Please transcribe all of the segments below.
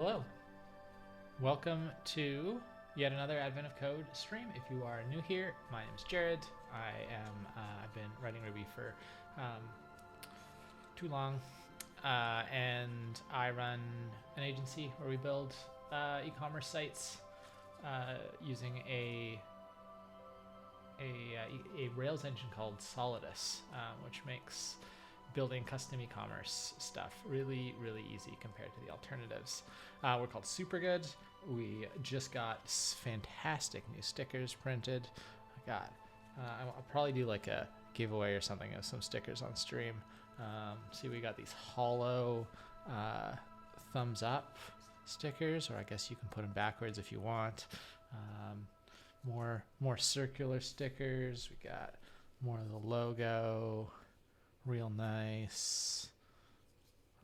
Hello, welcome to yet another Advent of Code stream. If you are new here, my name is Jared. I've been writing Ruby for too long, and I run an agency where we build e-commerce sites using a Rails engine called Solidus, which makes building custom e-commerce stuff really easy compared to the alternatives. We're called Supergood. We just got fantastic new stickers printed. I'll probably do like a giveaway or something of some stickers on stream. See, we got these hollow thumbs up stickers, or I guess you can put them backwards if you want. More circular stickers. We got more of the logo. Real nice.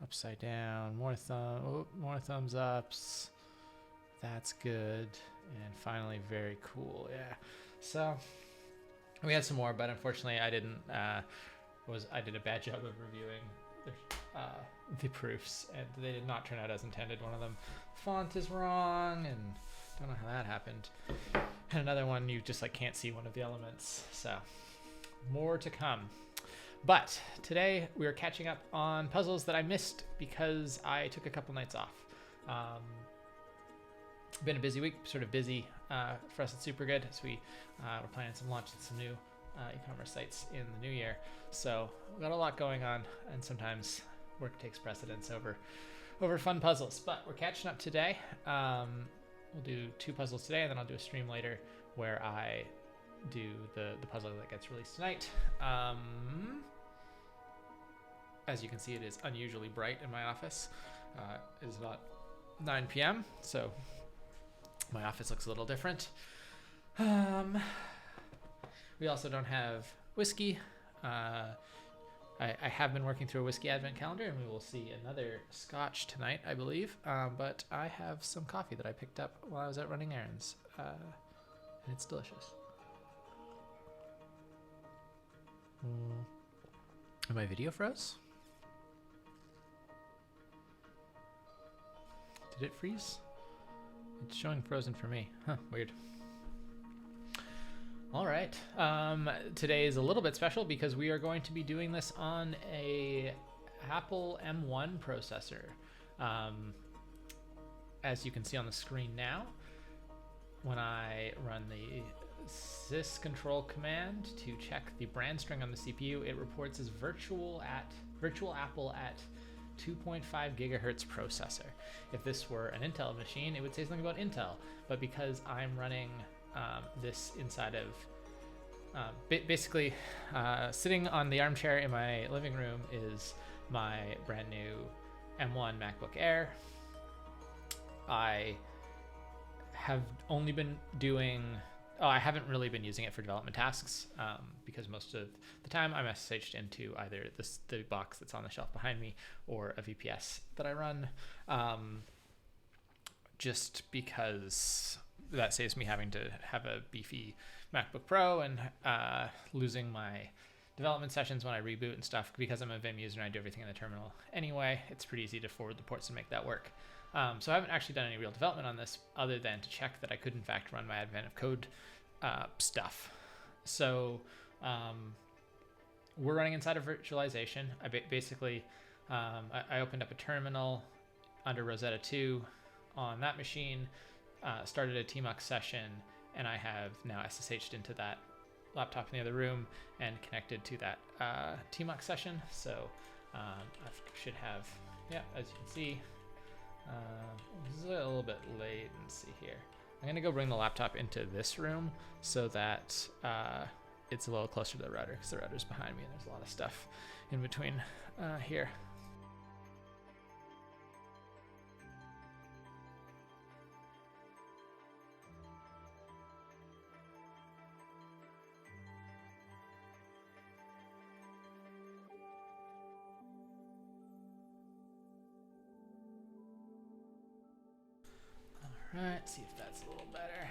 Upside down. More thumbs ups. That's good. And finally, very cool. Yeah. So we had some more, but unfortunately, I didn't. I did a bad job of reviewing the proofs, and they did not turn out as intended. One of them, font is wrong, and don't know how that happened. And another one, you just like can't see one of the elements. So more to come. But today we are catching up on puzzles that I missed because I took a couple nights off. Been a busy week, sort of busy for us at Supergood, as we're planning some launches, some new e-commerce sites in the new year. So we've got a lot going on, and sometimes work takes precedence over fun puzzles. But we're catching up today. We'll do 2 puzzles today, and then I'll do a stream later where I do the puzzle that gets released tonight. As you can see, it is unusually bright in my office. It is about 9 p.m., so my office looks a little different. We also don't have whiskey. I have been working through a whiskey advent calendar, and we will see another scotch tonight, I believe. But I have some coffee that I picked up while I was out running errands, and it's delicious. My video froze? Did it freeze? It's showing frozen for me. Huh, weird. All right. Today is a little bit special because we are going to be doing this on a Apple M1 processor. As you can see on the screen now, when I run the syscontrol command to check the brand string on the CPU, it reports as virtual Apple at 2.5 gigahertz processor. If this were an Intel machine, it would say something about Intel, but because I'm running this inside of basically sitting on the armchair in my living room is my brand new M1 MacBook Air. I haven't really been using it for development tasks because most of the time I'm SSH'd into either the box that's on the shelf behind me or a VPS that I run, just because that saves me having to have a beefy MacBook Pro and losing my development sessions when I reboot and stuff. Because I'm a Vim user and I do everything in the terminal anyway, it's pretty easy to forward the ports and make that work. So I haven't actually done any real development on this other than to check that I could in fact run my Advent of Code stuff. So we're running inside of virtualization. I opened up a terminal under Rosetta 2 on that machine, started a tmux session, and I have now SSH'd into that laptop in the other room and connected to that tmux session. So I should have, as you can see, this is a little bit latency here. I'm gonna go bring the laptop into this room so that it's a little closer to the router, because the router's behind me and there's a lot of stuff in between here. Alright, see if that's a little better.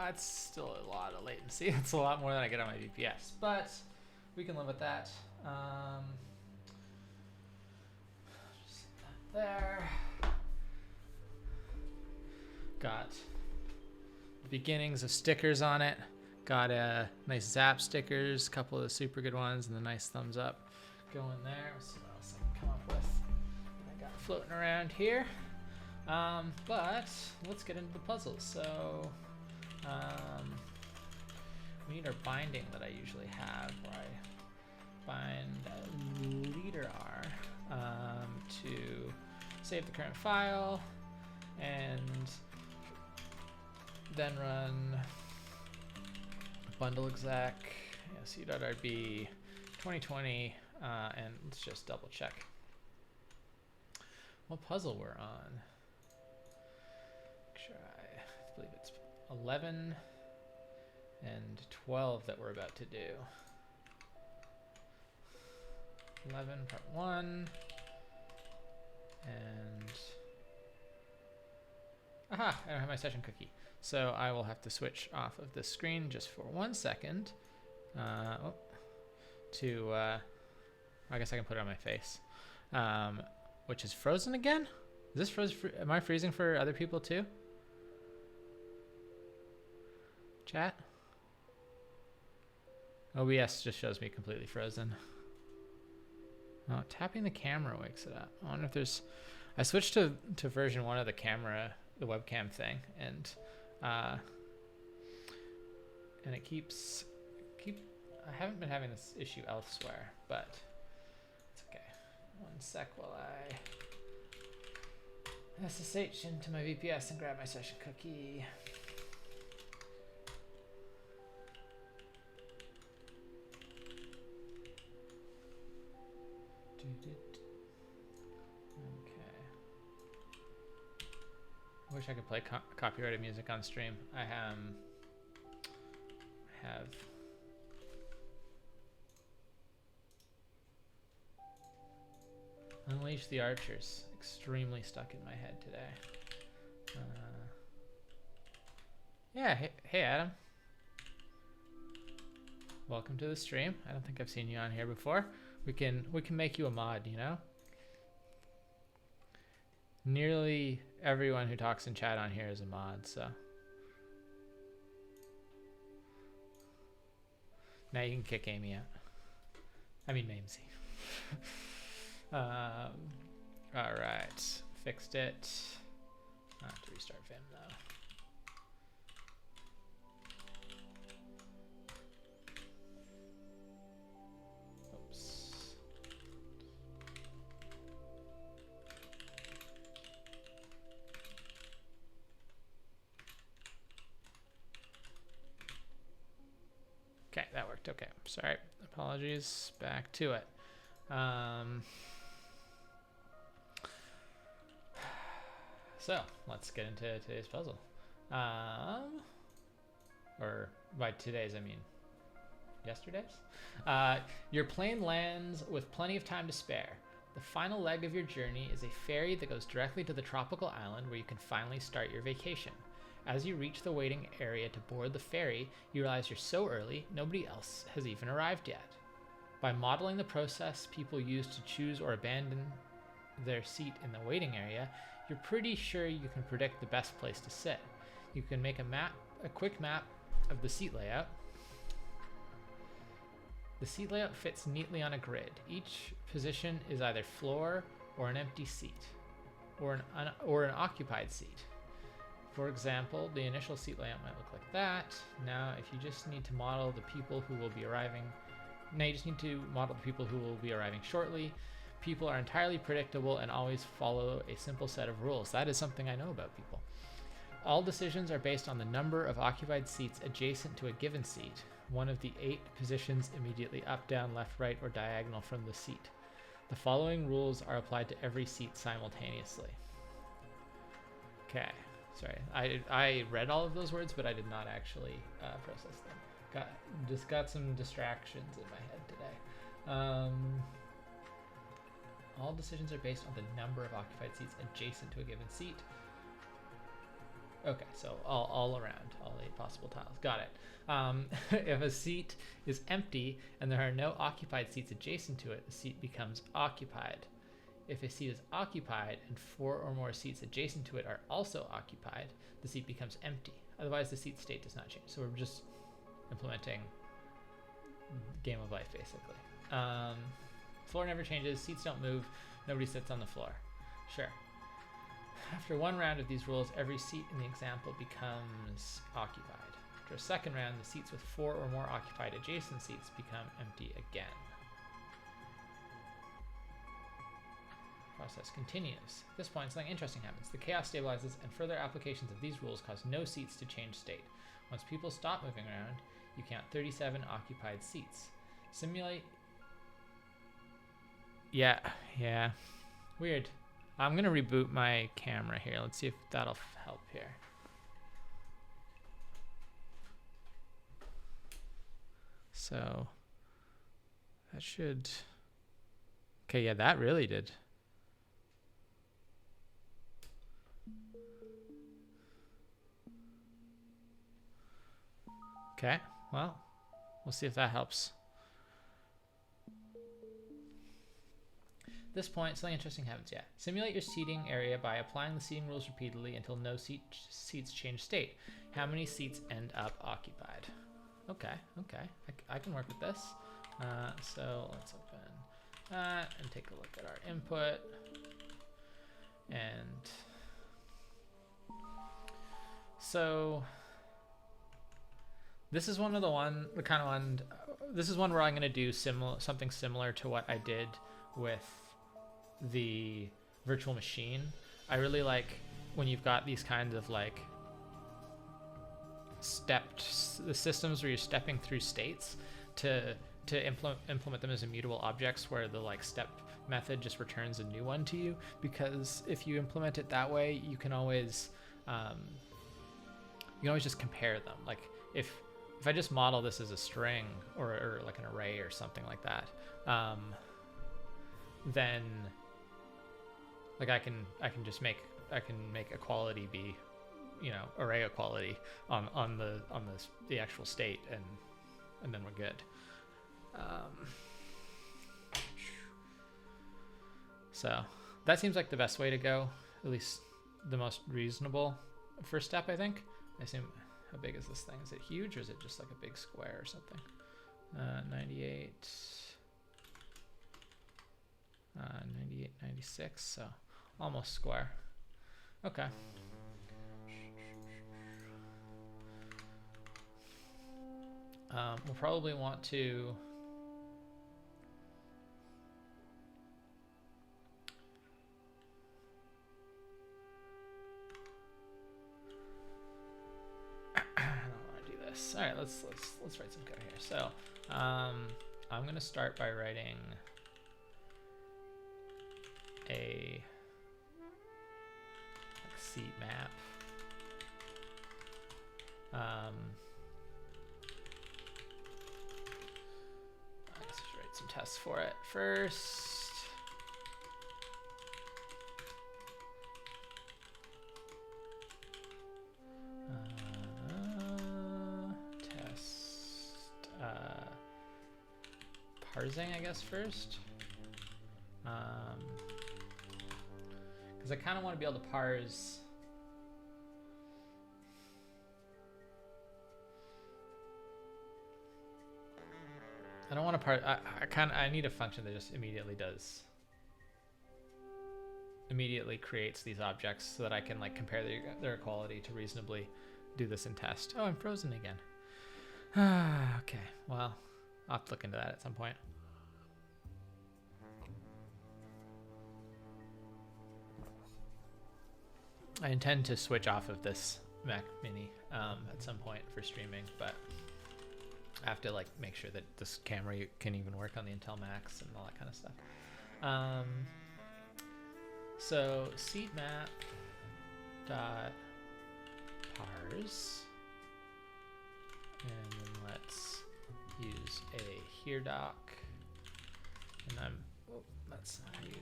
It's still a lot of latency. It's a lot more than I get on my VPS, but we can live with that. Just set that there. Got the beginnings of stickers on it. Got a nice Zap stickers, a couple of the super good ones, and the nice thumbs up going there. Let's see what else I can come up with. I got floating around here. But let's get into the puzzles. So we need our binding that I usually have, where I bind leader R to save the current file, and then run bundle exec c.rb 2020, and let's just double check what puzzle we're on. Make sure I believe it's 11 and 12 that we're about to do. 11 part 1, and aha, I don't have my session cookie, so I will have to switch off of this screen just for 1 second to I guess I can put it on my face, which is frozen again. Is this frozen? Am I freezing for other people too? Chat? OBS just shows me completely frozen. Oh, tapping the camera wakes it up. I wonder if there's... I switched to version 1 of the camera, the webcam thing, and it keeps... I haven't been having this issue elsewhere, but it's okay. 1 sec while I SSH into my VPS and grab my session cookie. Okay. I wish I could play copyrighted music on stream. I have Unleash the Archers extremely stuck in my head today. Yeah, hey Adam. Welcome to the stream. I don't think I've seen you on here before. We can make you a mod, you know? Nearly everyone who talks in chat on here is a mod, so. Now you can kick Amy out. I mean Mamesy. Alright. Fixed it. I have to restart Vim though. Okay, that worked. Okay, sorry. Apologies. Back to it. So let's get into today's puzzle. Or by today's, I mean yesterday's. Your plane lands with plenty of time to spare. The final leg of your journey is a ferry that goes directly to the tropical island where you can finally start your vacation. As you reach the waiting area to board the ferry, you realize you're so early, nobody else has even arrived yet. By modeling the process people use to choose or abandon their seat in the waiting area, you're pretty sure you can predict the best place to sit. You can make a quick map of the seat layout. The seat layout fits neatly on a grid. Each position is either floor or an empty seat, or an occupied seat. For example, the initial seat layout might look like that. Now, if you just need to model the people who will be arriving, shortly. People are entirely predictable and always follow a simple set of rules. That is something I know about people. All decisions are based on the number of occupied seats adjacent to a given seat, one of the 8 positions immediately up, down, left, right, or diagonal from the seat. The following rules are applied to every seat simultaneously. Okay. Sorry, I read all of those words, but I did not actually process them. Got some distractions in my head today. All decisions are based on the number of occupied seats adjacent to a given seat. Okay, so all around, all 8 possible tiles. Got it. If a seat is empty and there are no occupied seats adjacent to it, the seat becomes occupied. If a seat is occupied and 4 or more seats adjacent to it are also occupied, the seat becomes empty. Otherwise, the seat state does not change. So we're just implementing game of life, basically. Floor never changes, seats don't move, nobody sits on the floor. Sure. After one round of these rules, every seat in the example becomes occupied. After a second round, the seats with 4 or more occupied adjacent seats become empty again. Process continues. At this point, something interesting happens. The chaos stabilizes, and further applications of these rules cause no seats to change state. Once people stop moving around, you count 37 occupied seats. Simulate... Yeah. Weird. I'm going to reboot my camera here. Let's see if that'll help here. So, that should... Okay, yeah, that really did. Okay, well, we'll see if that helps. At this point, something interesting happens. Yeah. Simulate your seating area by applying the seating rules repeatedly until no seats change state. How many seats end up occupied? Okay. I can work with this. So let's open that and take a look at our input. And so this is one where I'm going to do something similar to what I did with the virtual machine. I really like when you've got these kinds of like the systems where you're stepping through states to implement them as immutable objects, where the like step method just returns a new one to you, because if you implement it that way, you can always just compare them. Like if I just model this as a string or like an array or something like that, then like I can make equality be, array equality on the actual state, and then we're good. So that seems like the best way to go, at least the most reasonable first step, I think. I assume, how big is this thing? Is it huge, or is it just like a big square or something? 98, 96, so almost square. Okay. We'll probably want to all right, let's write some code here. So I'm gonna start by writing a seat map. Let's write some tests for it first. Parsing, I guess, first, because I kind of want to be able to parse I don't want to parse. I need a function that just immediately creates these objects so that I can like compare their equality to reasonably do this in test. Oh, I'm frozen again. Okay, well, I'll have to look into that at some point. I intend to switch off of this Mac Mini at some point for streaming, but I have to like make sure that this camera can even work on the Intel Macs and all that kind of stuff. So seat map dot parse, and then let's use a here doc, and that's not how you.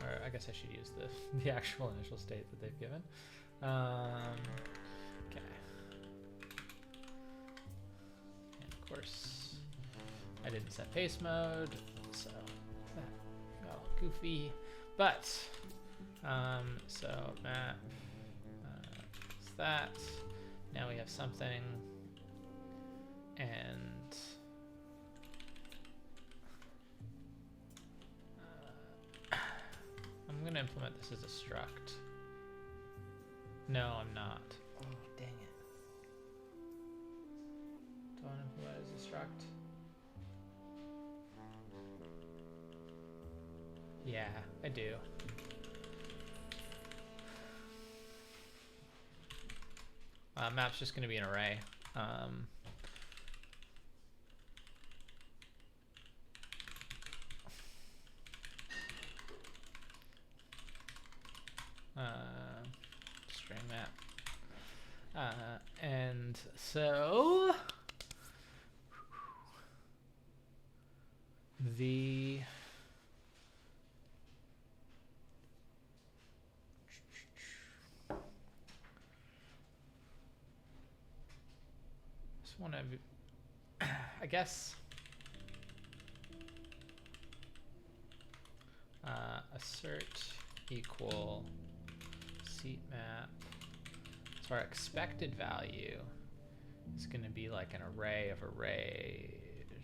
Or I guess I should use the actual initial state that they've given. Okay. And of course, I didn't set pace mode, so that got all goofy. But so map is that. Now we have something, and I'm gonna implement this as a struct. No, I'm not. Oh, dang it. Do I want to implement it as a struct? Yeah, I do. Map's just going to be an array. String map. And so the just want to, I guess, assert equal seat map. So our expected value is going to be like an array of arrays.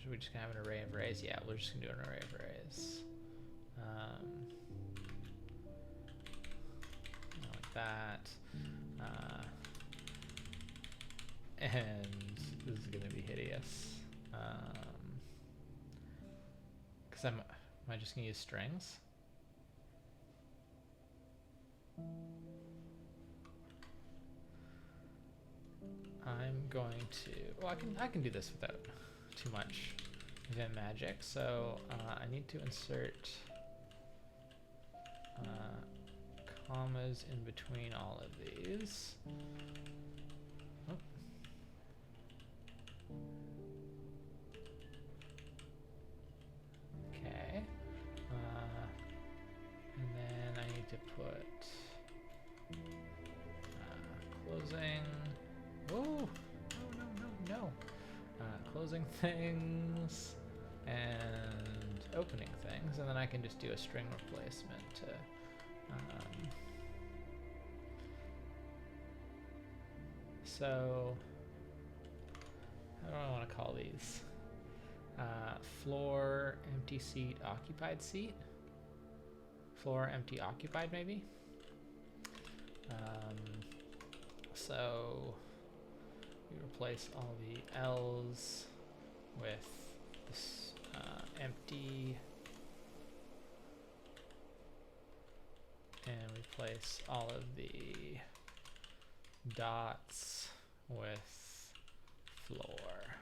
Are we just going to have an array of arrays? Yeah, we're just going to do an array of arrays. Like that. And this is going to be hideous. Because am I just going to use strings? I'm going to, well, I can do this without too much event magic. So I need to insert commas in between all of these. Oh. Okay. And then I need to put closing. Oh, no. Closing things and opening things, and then I can just do a string replacement to so how do I want to call these? Floor, empty seat, occupied seat. Floor, empty, occupied, maybe. So we replace all the L's with this empty, and replace all of the dots with floor.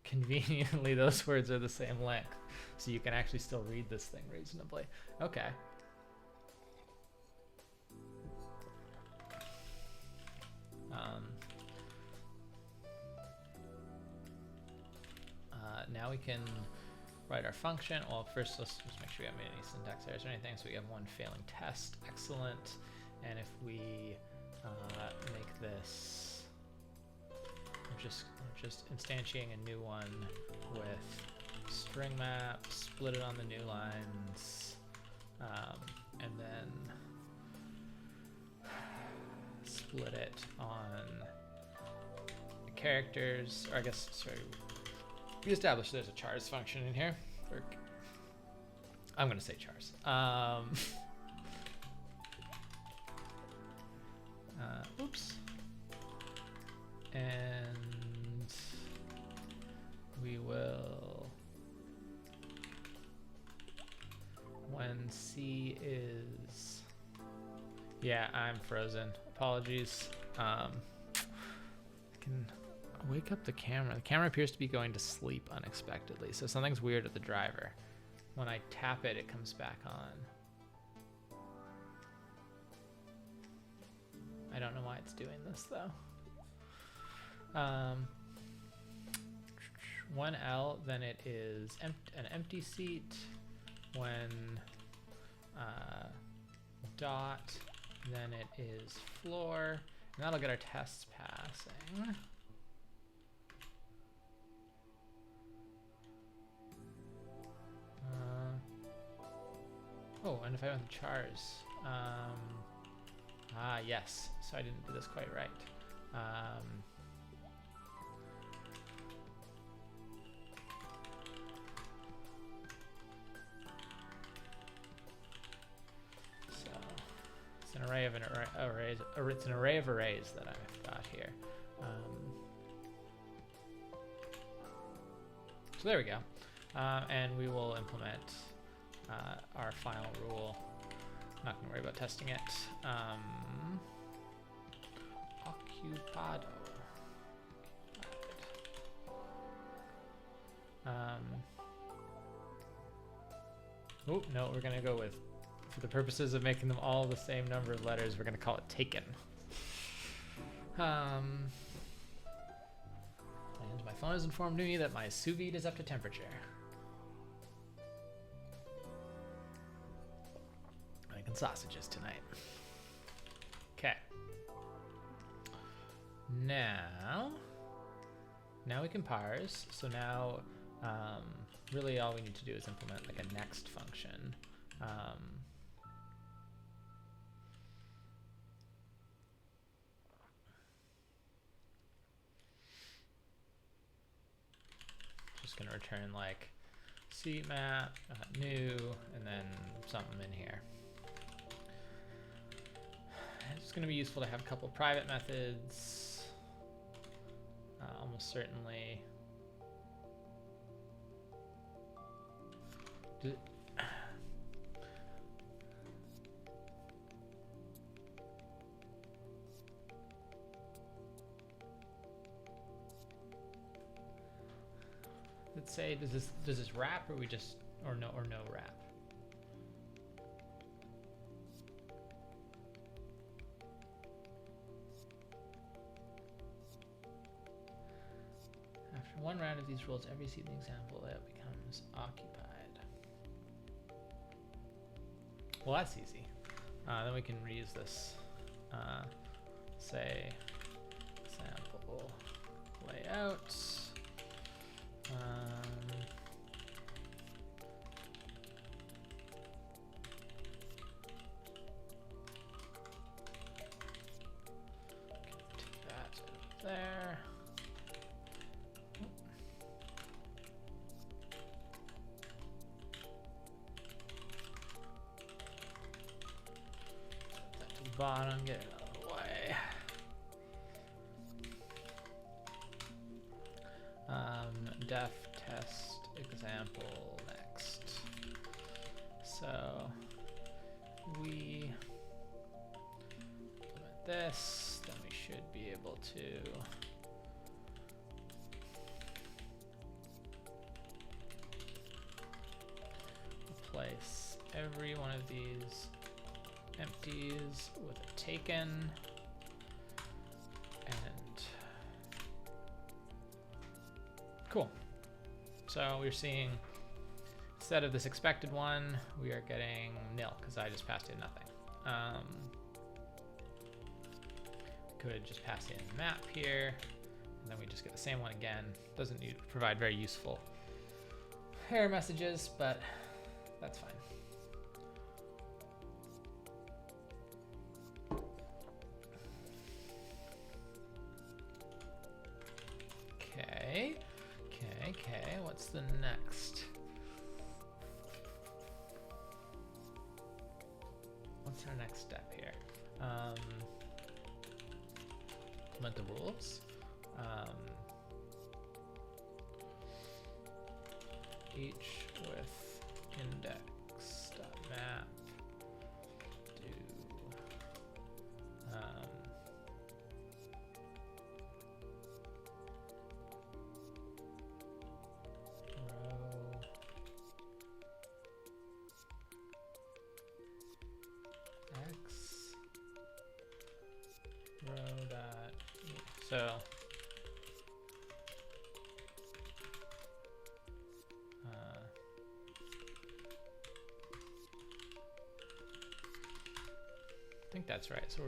Conveniently, those words are the same length, so you can actually still read this thing reasonably. Okay. Now we can write our function. Well, first let's just make sure we haven't made any syntax errors or anything. So we have one failing test, excellent. And if we make this, just instantiating a new one with string map, split it on the new lines, and then split it on the characters, or I guess, sorry, we established there's a chars function in here. I'm going to say chars. Oops. And we will, when C is, yeah, I'm frozen. Apologies. I can wake up the camera. The camera appears to be going to sleep unexpectedly, so something's weird with the driver. When I tap it, it comes back on. I don't know why it's doing this though. 1L, then it is an empty seat. when dot, then it is floor, and that'll get our tests passing. Oh, and if I want the chars, yes, so I didn't do this quite right. So it's an array of arrays, or it's an array of arrays that I've got here. So there we go, and we will implement our final rule. I'm not going to worry about testing it. Occupado. Oh, no, we're going to go with, for the purposes of making them all the same number of letters, we're going to call it taken. And my phone has informed me that my sous vide is up to temperature. Making sausages tonight. Okay. Now we can parse. So now, really all we need to do is implement like a next function. Just gonna return like cmap new and then something in here. It's going to be useful to have a couple private methods, almost certainly. Let's say, does this wrap, or we just, or no wrap? After one round of these rules, every seat in the example layout becomes occupied. Well, that's easy. Then we can reuse this. Say example layout. Take that there. Bottom, get it out of the way. Def test example next. So we implement this, then we should be able to replace every one of these empties with a taken, and cool. So we're seeing, instead of this expected one, we are getting nil because I just passed in nothing. Could just pass in map here, and then we just get the same one again. Doesn't provide very useful error messages, but that's fine. Okay, what's the next? What's our next step here? Implement the rules. Each with index.map do row dot. So think that's right. So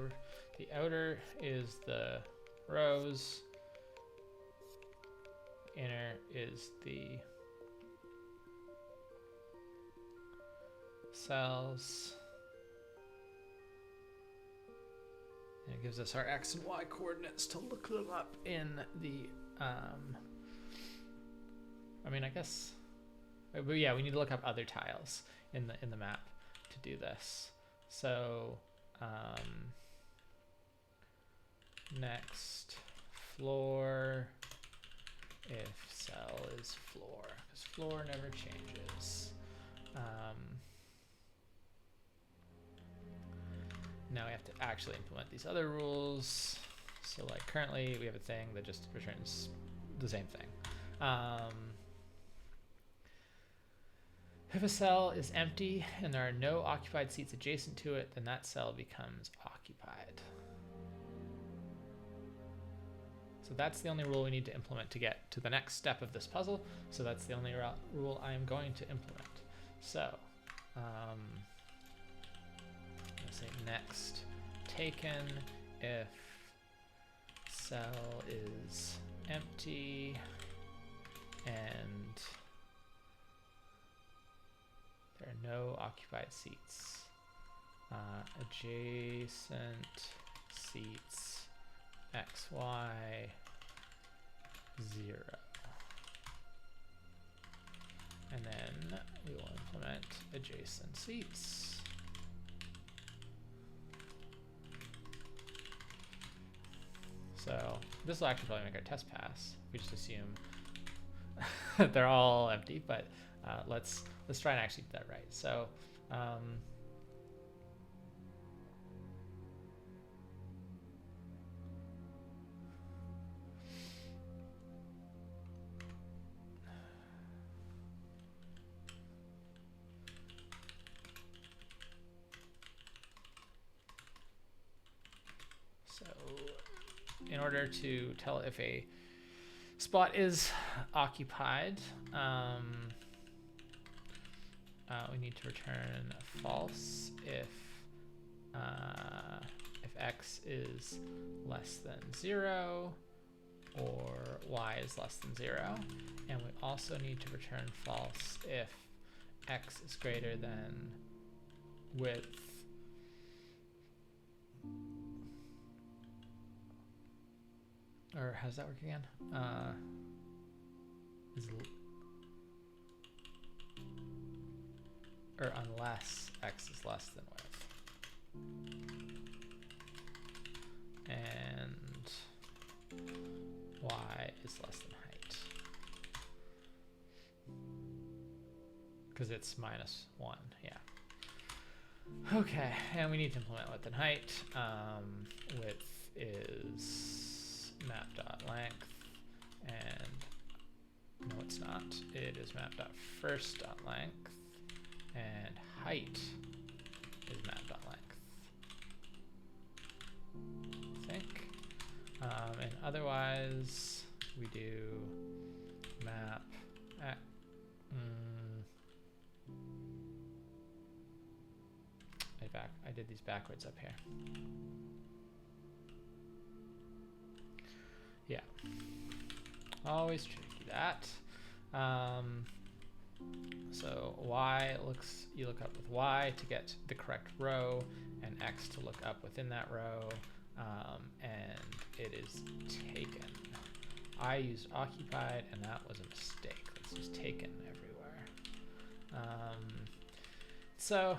the outer is the rows, inner is the cells. And it gives us our X and Y coordinates to look them up in the, I mean, I guess, but yeah, we need to look up other tiles in the map to do this. So next floor, if cell is floor, because floor never changes. Now we have to actually implement these other rules. So like currently we have a thing that just returns the same thing. If a cell is empty and there are no occupied seats adjacent to it, then that cell becomes occupied. So that's the only rule we need to implement to get to the next step of this puzzle. So that's the only rule I am going to implement. So let's say next taken if cell is empty and there are no occupied seats. Adjacent seats X, Y, 0. And then we will implement adjacent seats. So this will actually probably make our test pass. We just assume that they're all empty, but let's try and actually get that right. So in order to tell if a spot is occupied, we need to return false if X is less than 0 or Y is less than 0. And we also need to return false if X is greater than width or how does that work again? Or unless X is less than width. And Y is less than height. Because it's -1, yeah. Okay, and we need to implement width and height. Width is map.length, and no, it's not. It is map.first.length, and height is map.length, I think. And otherwise, we do map. I did these backwards up here. Yeah, always tricky that. So Y you look up with Y to get the correct row, and X to look up within that row, and it is taken. I used occupied, and that was a mistake. Let's use taken everywhere. So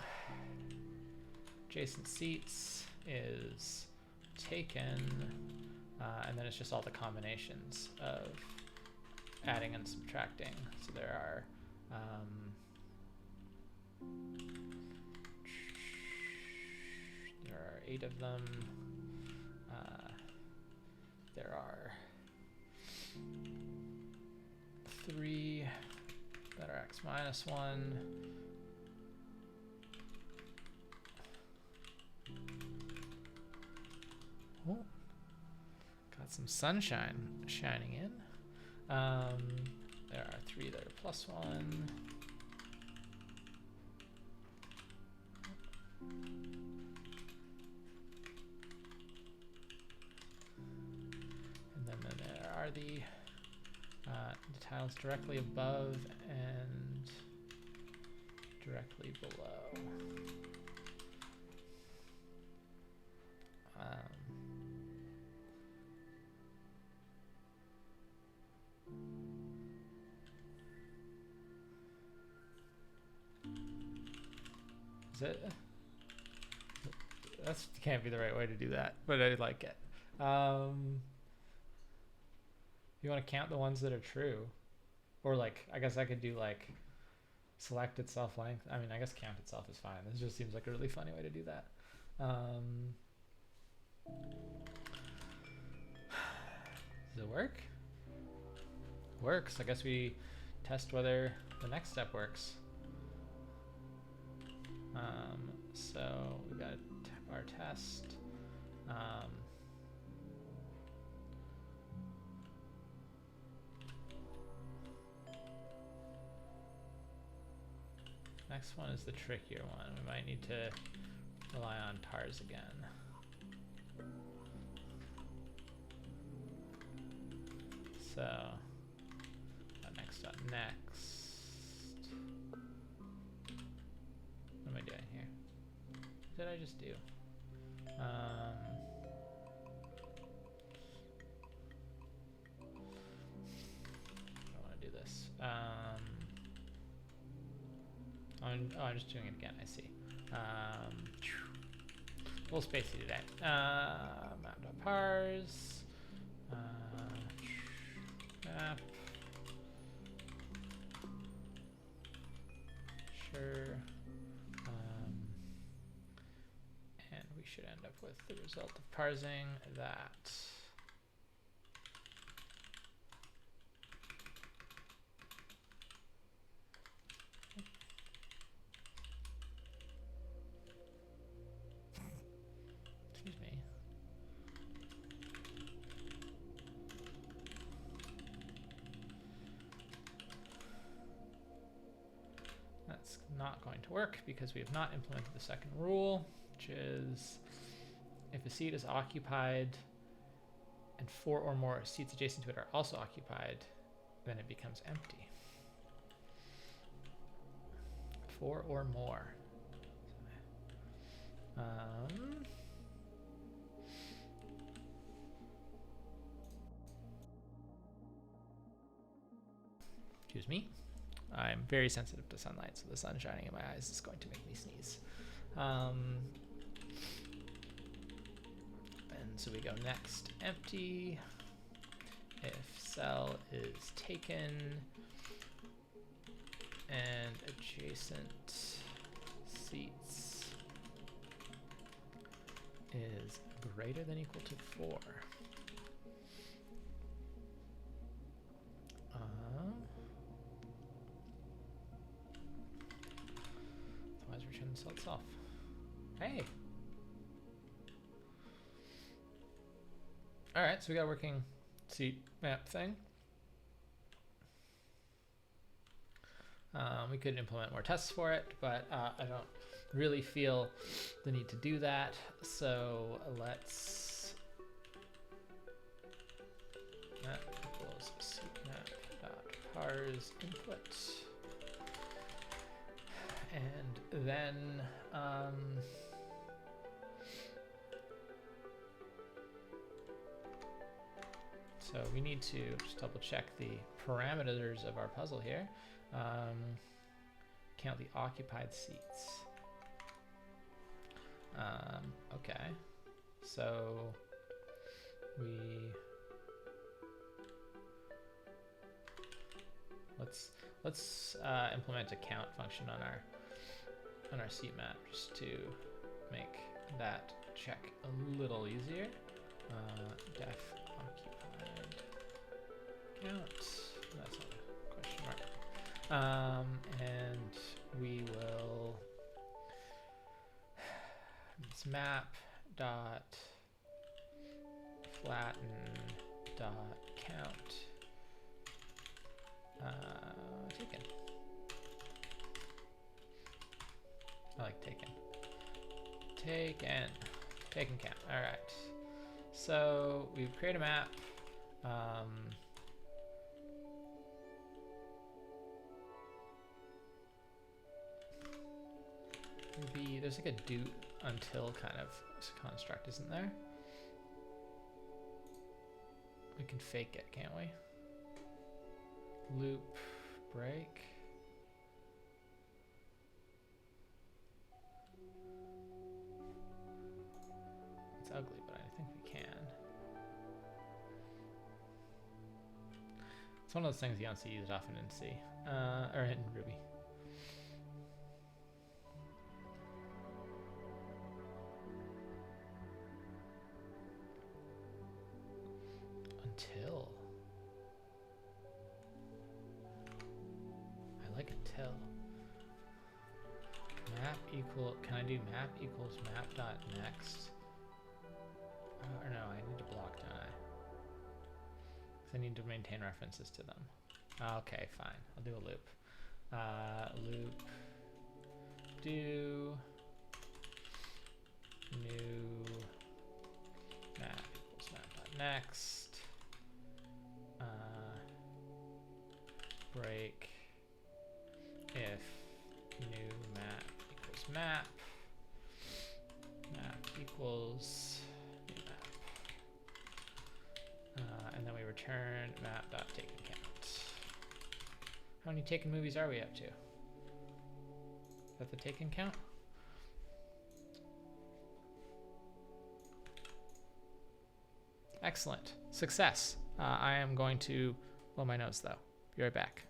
adjacent seats is taken, and then it's just all the combinations of adding and subtracting. So there are 8 of them. There are 3 that are X minus 1. Oh, got some sunshine shining in. There are 3 that are +1. then there are the tiles directly above and directly below. Is it? That can't be the right way to do that, but I like it. You want to count the ones that are true, or like I guess I could do like select itself length. I mean, I guess count itself is fine. This just seems like a really funny way to do that. Does it work? Works. I guess we test whether the next step works. So we got our test. Next one is the trickier one. We might need to rely on tars again. So, next up, next. What am I doing here? What did I just do? I don't want to do this. I'm just doing it again, I see. A little spacey today. Map.parse. Map. Sure. And we should end up with the result of parsing that. Excuse me. That's not going to work because we have not implemented the second rule, which is if a seat is occupied and 4 or more seats adjacent to it are also occupied, then it becomes empty. 4 or more. Excuse me. I'm very sensitive to sunlight, so the sun shining in my eyes is going to make me sneeze. And so we go next, empty. If cell is taken and adjacent seats is greater than equal to 4. Otherwise return the cell itself. Hey! Alright, so we got a working seat map thing. We could implement more tests for it, but I don't really feel the need to do that. So let's map equals seatmap.parse input. And then so we need to just double check the parameters of our puzzle here. Count the occupied seats. Okay, so let's implement a count function on our seat map just to make that check a little easier. Def occupied count. That's not a question mark. And we will map dot flatten dot count taken. I like taken. Taken count. All right. So we create a map. Maybe there's like a do until kind of construct, isn't there? We can fake it, can't we? Loop, break. It's ugly, but I think we can. It's one of those things you don't see used often in C, or in Ruby. Until. I like until. Map equal, can I do map equals map dot next? Or no, I need to block, don't I? Because I need to maintain references to them. Okay, fine. I'll do a loop. Loop do new map equals map dot next. Break if new map equals map. Map equals new map. And then we return map.taken count. How many taken movies are we up to? Is that the taken count? Excellent. Success. I am going to blow my nose though. Be right back.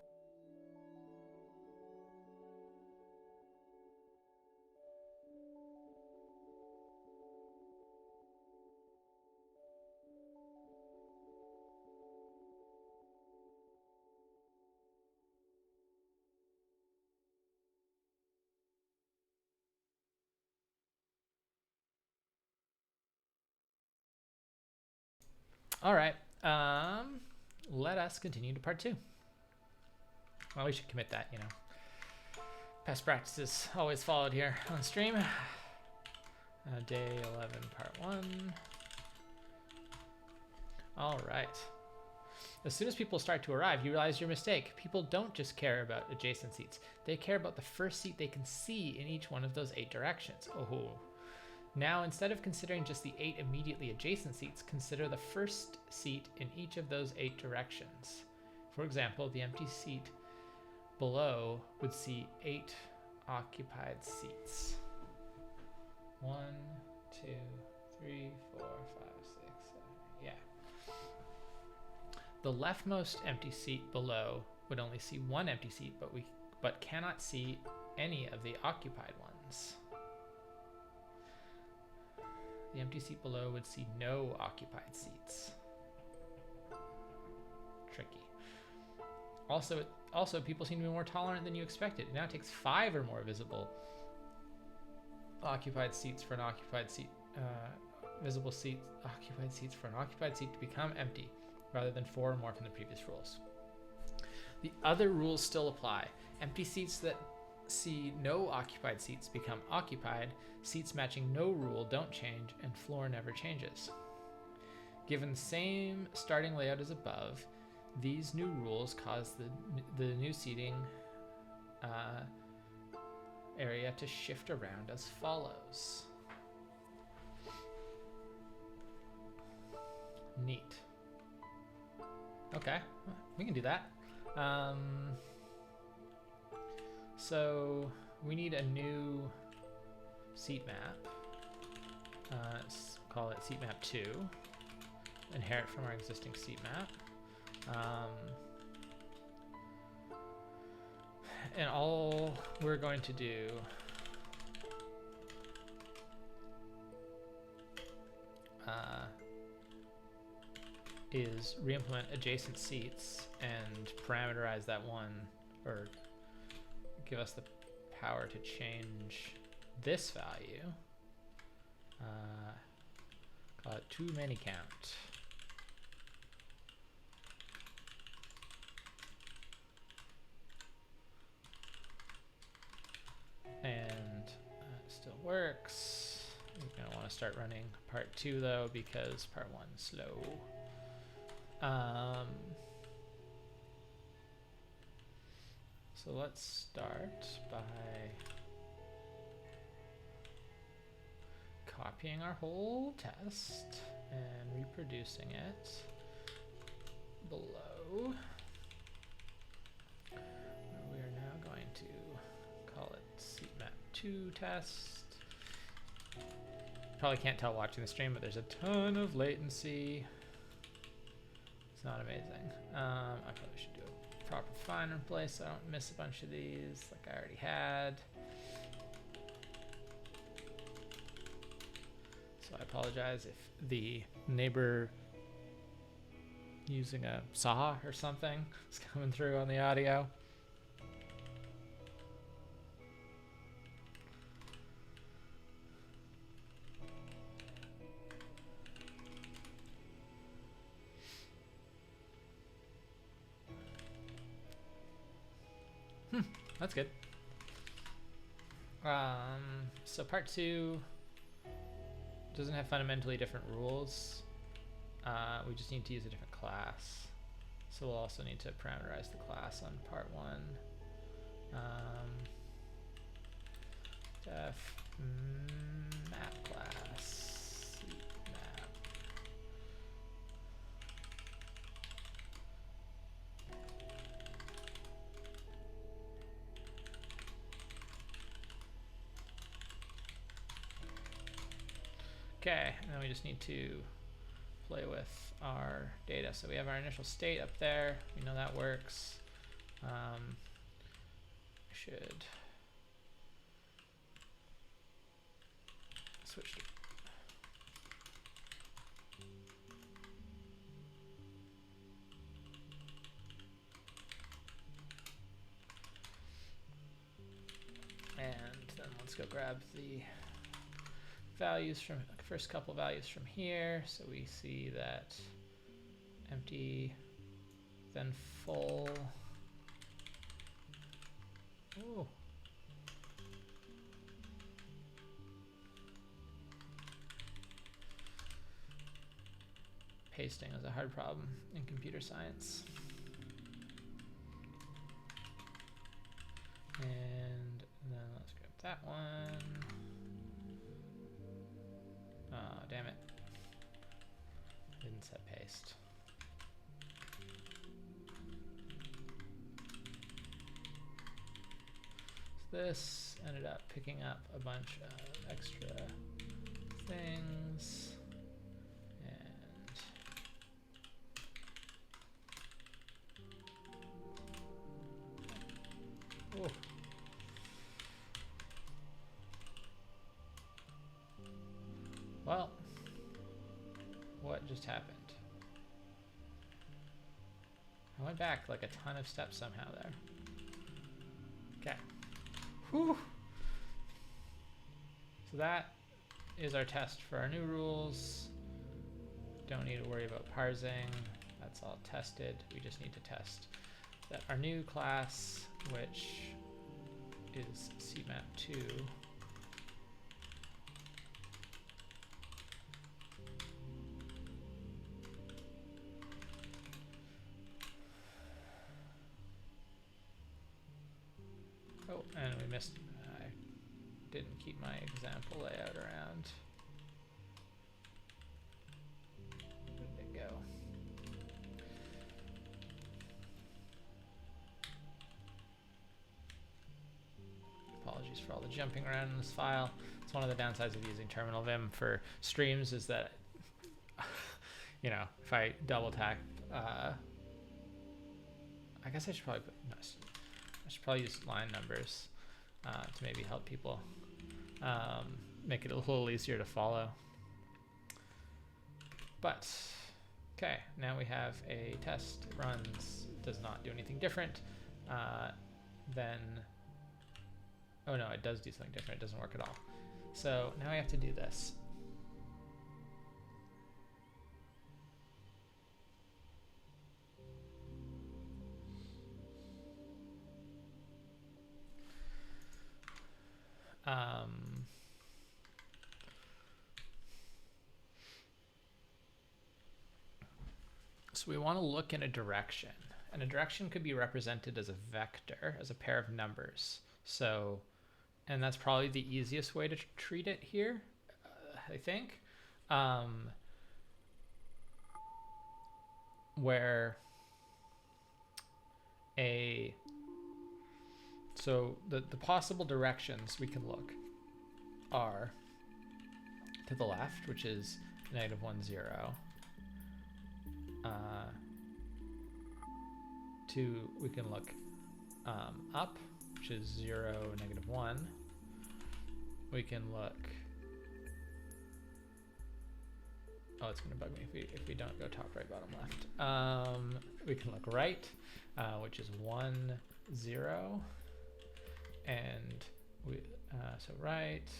All right. Let us continue to part 2. Well, we should commit that, you know. Past practices always followed here on stream. Day 11, part 1. All right. As soon as people start to arrive, you realize your mistake. People don't just care about adjacent seats. They care about the first seat they can see in each one of those 8 directions. Oh. Now, instead of considering just the 8 immediately adjacent seats, consider the first seat in each of those 8 directions. For example, the empty seat below would see 8 occupied seats. 1, 2, 3, 4, 5, 6, 7, yeah. The leftmost empty seat below would only see 1 empty seat, but cannot see any of the occupied ones. The empty seat below would see no occupied seats. Tricky. Also, people seem to be more tolerant than you expected. It now takes 5 or more visible occupied seats for an occupied seat, occupied seats for an occupied seat to become empty, rather than 4 or more from the previous rules. The other rules still apply. Empty seats that see no occupied seats become occupied. Seats matching no rule don't change, and floor never changes. Given the same starting layout as above, these new rules cause the new seating area to shift around as follows. Neat. Okay, we can do that. So we need a new seat map. Call it seat map 2. Inherit from our existing seat map. And all we're going to do is re-implement adjacent seats and parameterize that one, or give us the power to change this value. Call it too many count. And it still works. You're gonna want to start running part 2 though, because part 1 is slow. So let's start by copying our whole test and reproducing it below. We are now going to call it CMap2 test. Probably can't tell watching the stream, but there's a ton of latency. It's not amazing. I probably should do a proper find and replace so I don't miss a bunch of these like I already had. So I apologize if the neighbor using a saw or something is coming through on the audio. That's good. So part 2 doesn't have fundamentally different rules. We just need to use a different class. So we'll also need to parameterize the class on part 1. Def map class map. Okay, and then we just need to play with our data. So we have our initial state up there. We know that works. Should switch to and then let's go grab the values from first couple values from here. So we see that empty, then full. Ooh. Pasting is a hard problem in computer science. And then let's grab that one. Oh, damn it. Didn't set paste. So this ended up picking up a bunch of extra things. And oh. Well, what just happened? I went back like a ton of steps somehow there. Okay. Whew. So that is our test for our new rules. Don't need to worry about parsing. That's all tested. We just need to test that our new class, which is CMap2, oh, and we missed, I didn't keep my example layout around. Where did it go? Apologies for all the jumping around in this file. It's one of the downsides of using Terminal Vim for streams is that, you know, if I double tap, I guess I should probably put, no, I should probably use line numbers to maybe help people make it a little easier to follow. But, okay, now we have a test. It runs, does not do anything different. Then, oh no, it does do something different. It doesn't work at all. So now we have to do this. So we want to look in a direction, and a direction could be represented as a vector, as a pair of numbers. So, and that's probably the easiest way to treat it here, I think. Where so the possible directions we can look are to the left, which is -1, 0. We can look up, which is 0, -1. We can look. Oh, it's going to bug me if we don't go top, right, bottom, left. We can look right, which is 1, 0, and so right,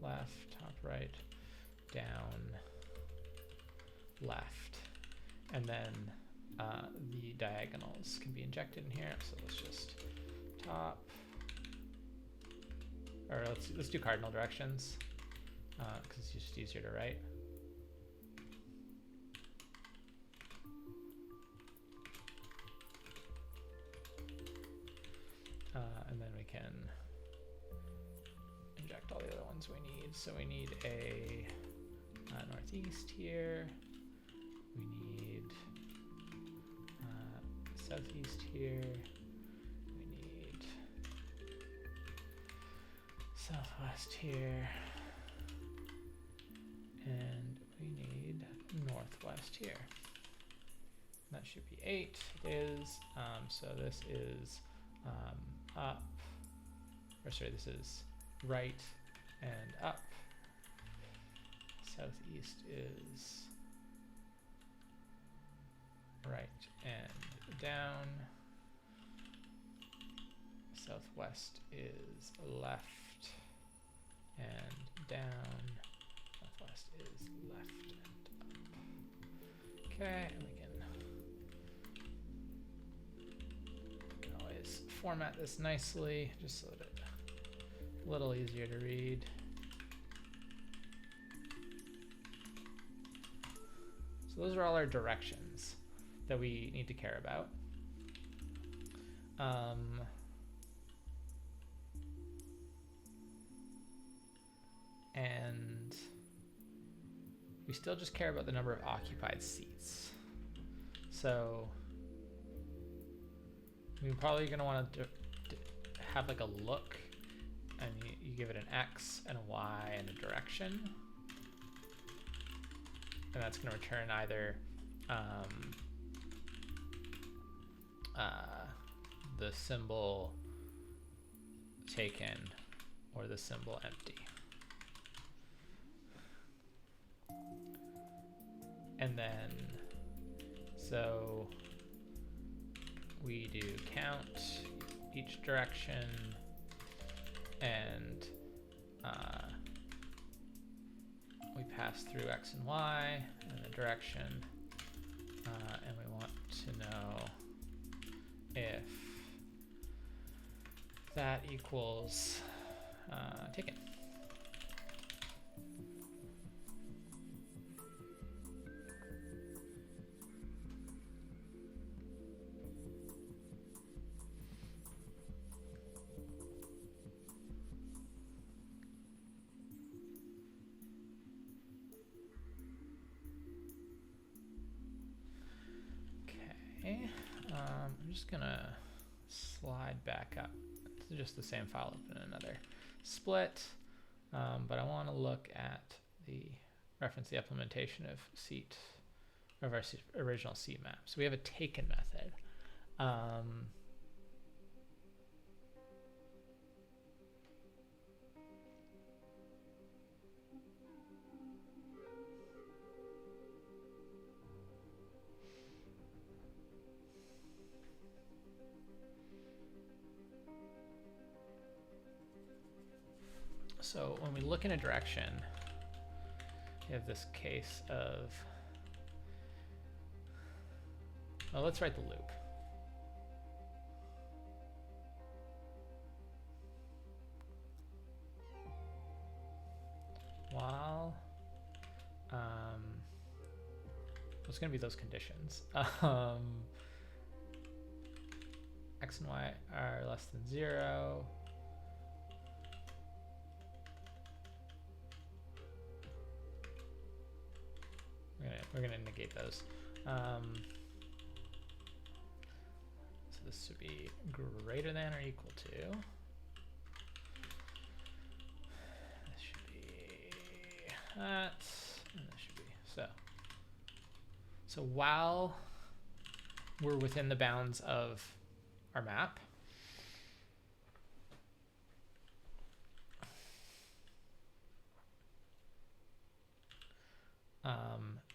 left, top, right, down, left, and then the diagonals can be injected in here. So let's just top, or let's do cardinal directions because it's just easier to write. And then we can inject all the other ones we need. So we need a northeast here. We need southeast here. We need southwest here. And we need northwest here. That should be 8. It is. So this is up, or sorry, this is right and up. Southeast is right and down. Southwest is left and down. Southwest is left and up. Okay, and we can always format this nicely just so that it's a little easier to read. So those are all our directions that we need to care about. And we still just care about the number of occupied seats. So we're probably going to want to have like a look, and you give it an X and a Y and a direction. And that's going to return either the symbol taken or the symbol empty. And then, so we do count each direction, and we pass through X and Y and the direction, and we want to know if that equals taken. I'm just gonna slide back up to just the same file, open another split, but I want to look at reference the implementation of our original seat map. So we have a taken method. So when we look in a direction, we have this case of, well, let's write the loop. While, it's going to be those conditions. X and Y are less than 0. We're gonna negate those. So this would be greater than or equal to. This should be that, and this should be so. So while we're within the bounds of our map,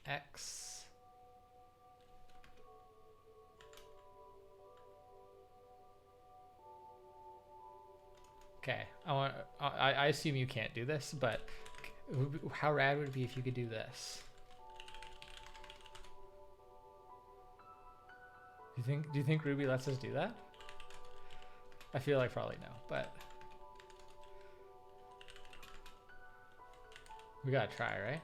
X okay, I assume you can't do this, but how rad would it be if you could do this? Do you think Ruby lets us do that? I feel like probably no, but we gotta try, right?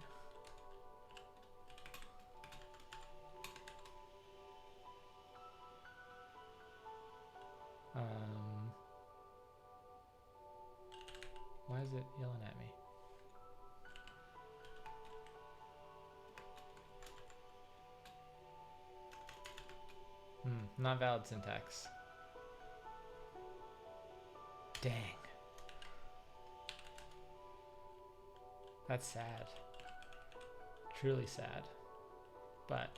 Why is it yelling at me? Not valid syntax. Dang. That's sad. Truly sad. But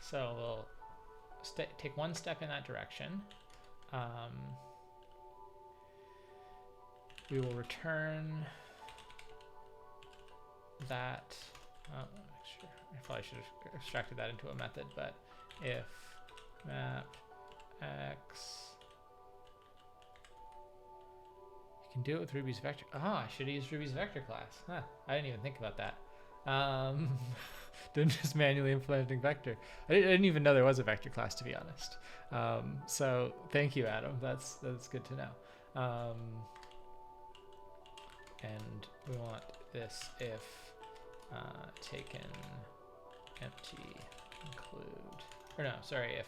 so we'll take one step in that direction. We will return that. Oh, sure. I probably should have extracted that into a method, but if map x, you can do it with Ruby's vector. I should have used Ruby's vector class. Huh, I didn't even think about that. Didn't just manually implementing vector. I didn't even know there was a vector class, to be honest. So thank you, Adam. That's good to know. And we want this if taken empty include, or no, sorry, if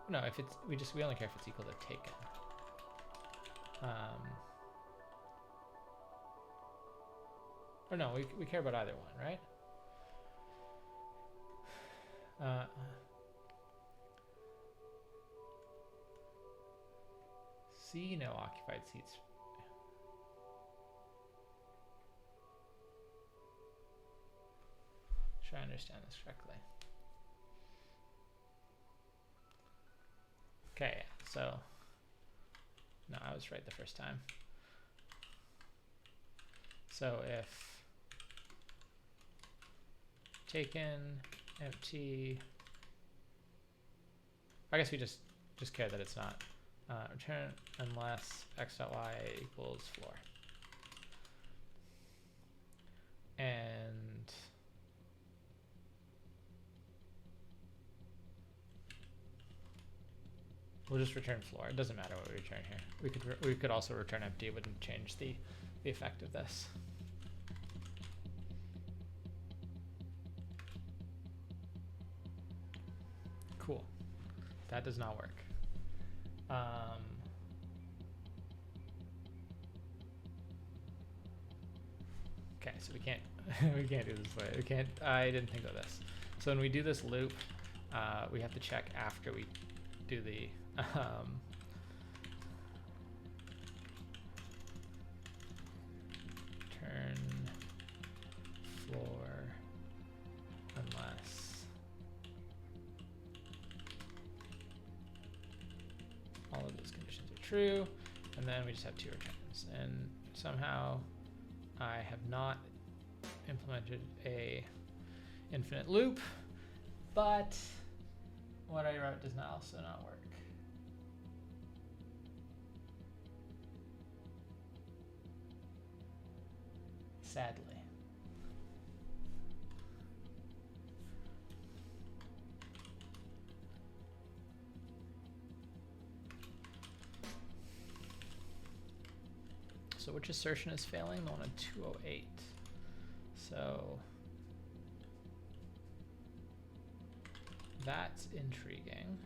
no, if it's we only care if it's equal to taken. Or no, we care about either one, right? See no occupied seats. Should I understand this correctly? Okay, so no, I was right the first time. So if taken empty, I guess we just care that it's not return unless x.y equals floor. And we'll just return floor. It doesn't matter what we return here. We could also return empty. It wouldn't change the effect of this. Cool. That does not work. Okay, so we can't we can't do this way. We can't. I didn't think of this. So when we do this loop, we have to check after we do the turn floor unless all of those conditions are true, and then we just have two returns. And somehow I have not implemented a infinite loop, but what I wrote does not also not work. Sadly. So which assertion is failing? The one on 208. So that's intriguing.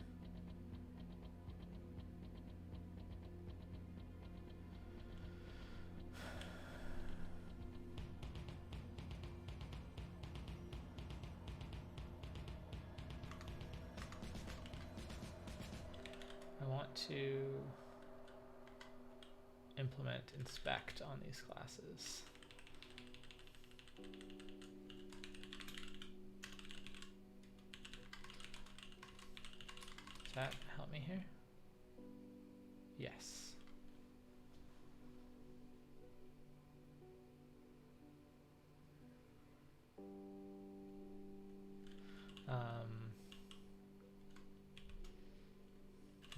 I want to implement inspect on these classes. Does that help me here? Yes.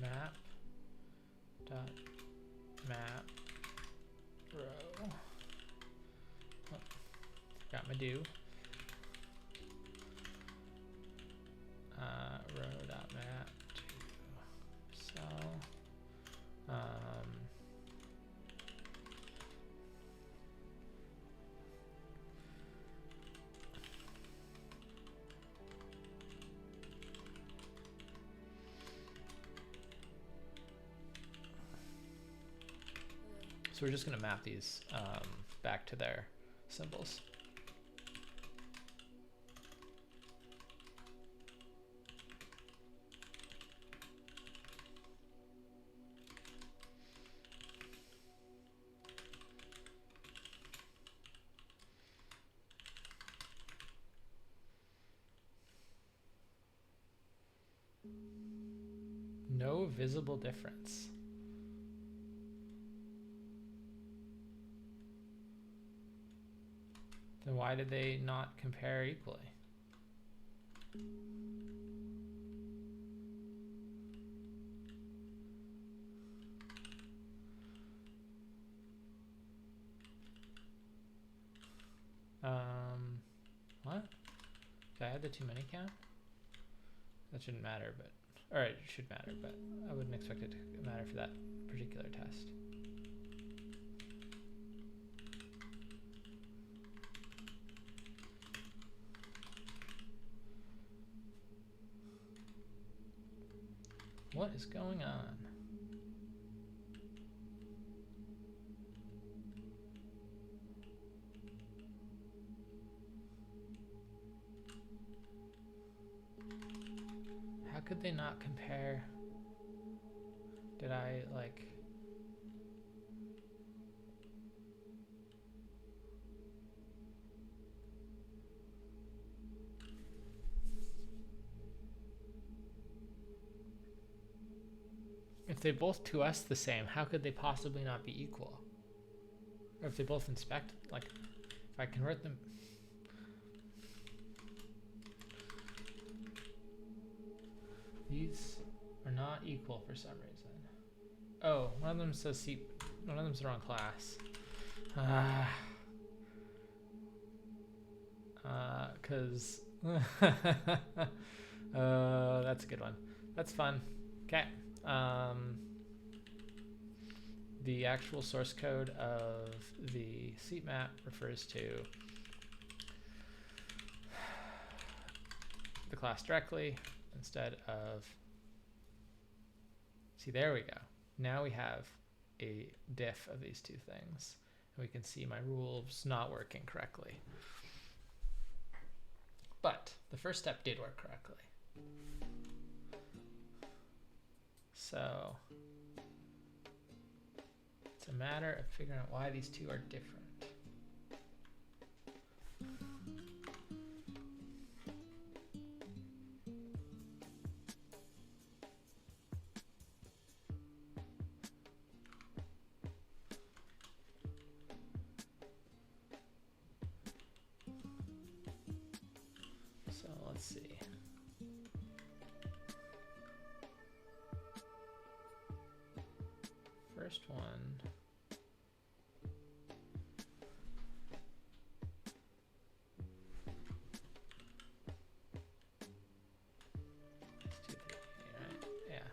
Map dot map row. Oh, got my do. Row dot map to cell. So we're just going to map these back to their symbols. No visible difference. Then why did they not compare equally? What? Did I add the too many count? That shouldn't matter, but, or it should matter, but I wouldn't expect it to matter for that particular test. What is going on? How could they not compare? Did I like... If they both to us the same, how could they possibly not be equal? Or if they both inspect, like, if I convert them... These are not equal for some reason. Oh, one of them says C, one of them's the wrong class. Cause that's a good one. That's fun. Okay. The actual source code of the seat map refers to the class directly instead of, see, there we go. Now we have a diff of these two things. And we can see my rules not working correctly. But the first step did work correctly. So it's a matter of figuring out why these two are different. So let's see. First one. Let's do 3, right? Yeah.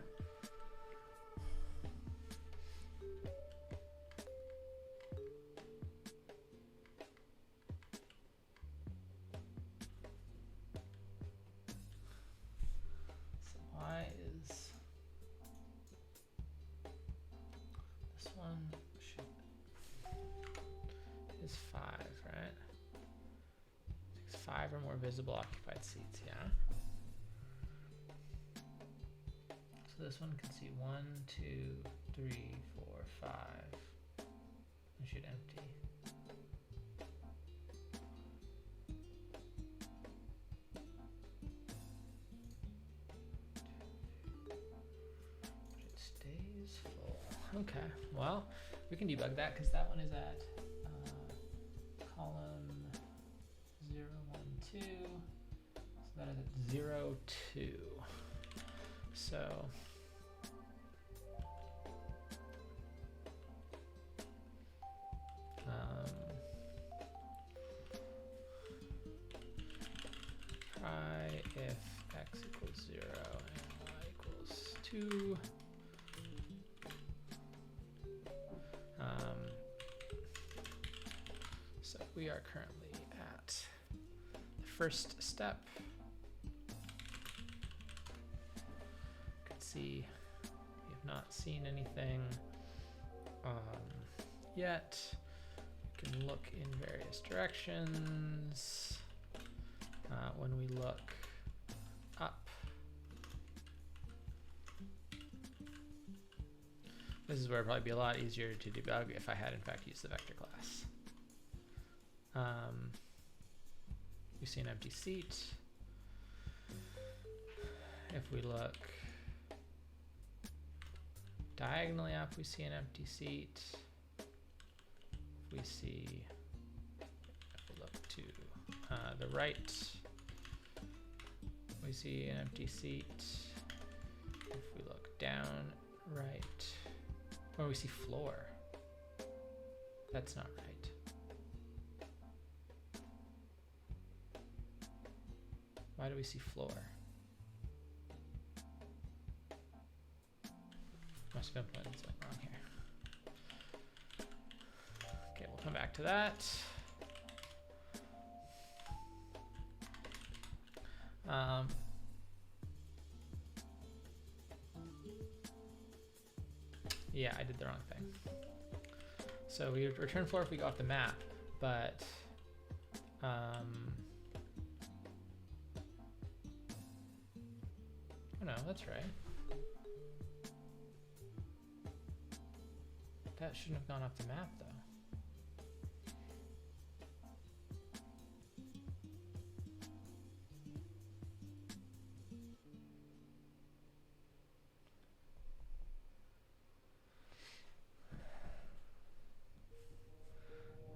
is 5, right? 5 or more visible occupied seats, yeah. So this one can see 1, 2, 3, 4, 5. It should empty. But it stays full. Okay, well, we can debug that because that one is at column 0, 1, 2. So that is at 0, 2. So try if x equals 0 and y equals 2. So we are currently at the first step. You can see we have not seen anything yet. We can look in various directions. When we look up, this is where it'd probably be a lot easier to debug if I had in fact used the vector class. We see an empty seat. If we look diagonally up, we see an empty seat. If we look to the right, we see an empty seat. If we look down, right, or we see floor. That's not right. Why do we see floor? Must have been something wrong here. Okay, we'll come back to that. Yeah, I did the wrong thing. So we return floor if we go off the map, but oh no, that's right. That shouldn't have gone off the map though.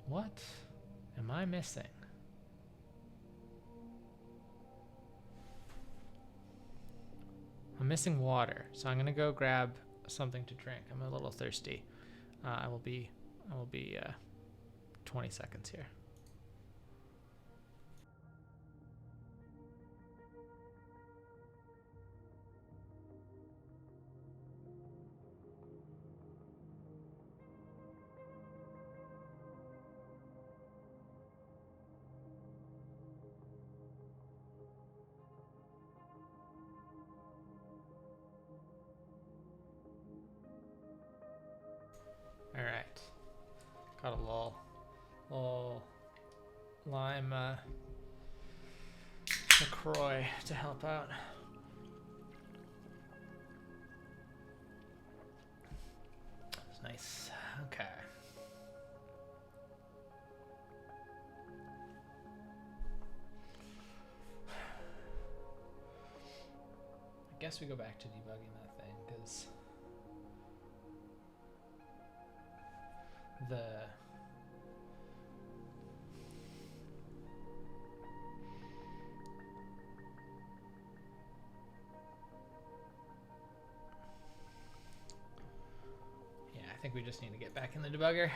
What am I missing? I'm missing water, so I'm gonna go grab something to drink. I'm a little thirsty. I will be 20 seconds here. All right, got a little lime LaCroix to help out. That's nice. Okay. I guess we go back to debugging that thing because I think we just need to get back in the debugger.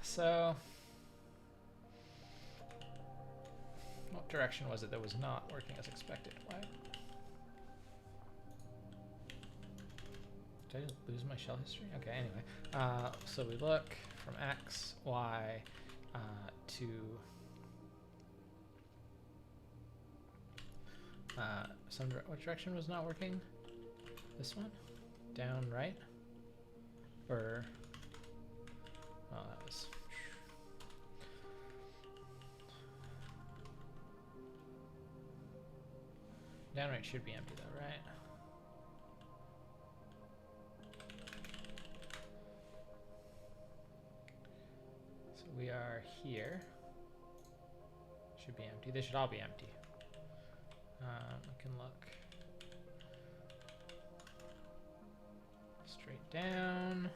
So what direction was it that was not working as expected? Why? Did I just lose my shell history? Okay, anyway. So we look from X, Y to what direction was not working? This one? Down, right? Or, well, is. Downright should be empty though, right? So we are here. Should be empty. They should all be empty. We can look straight down.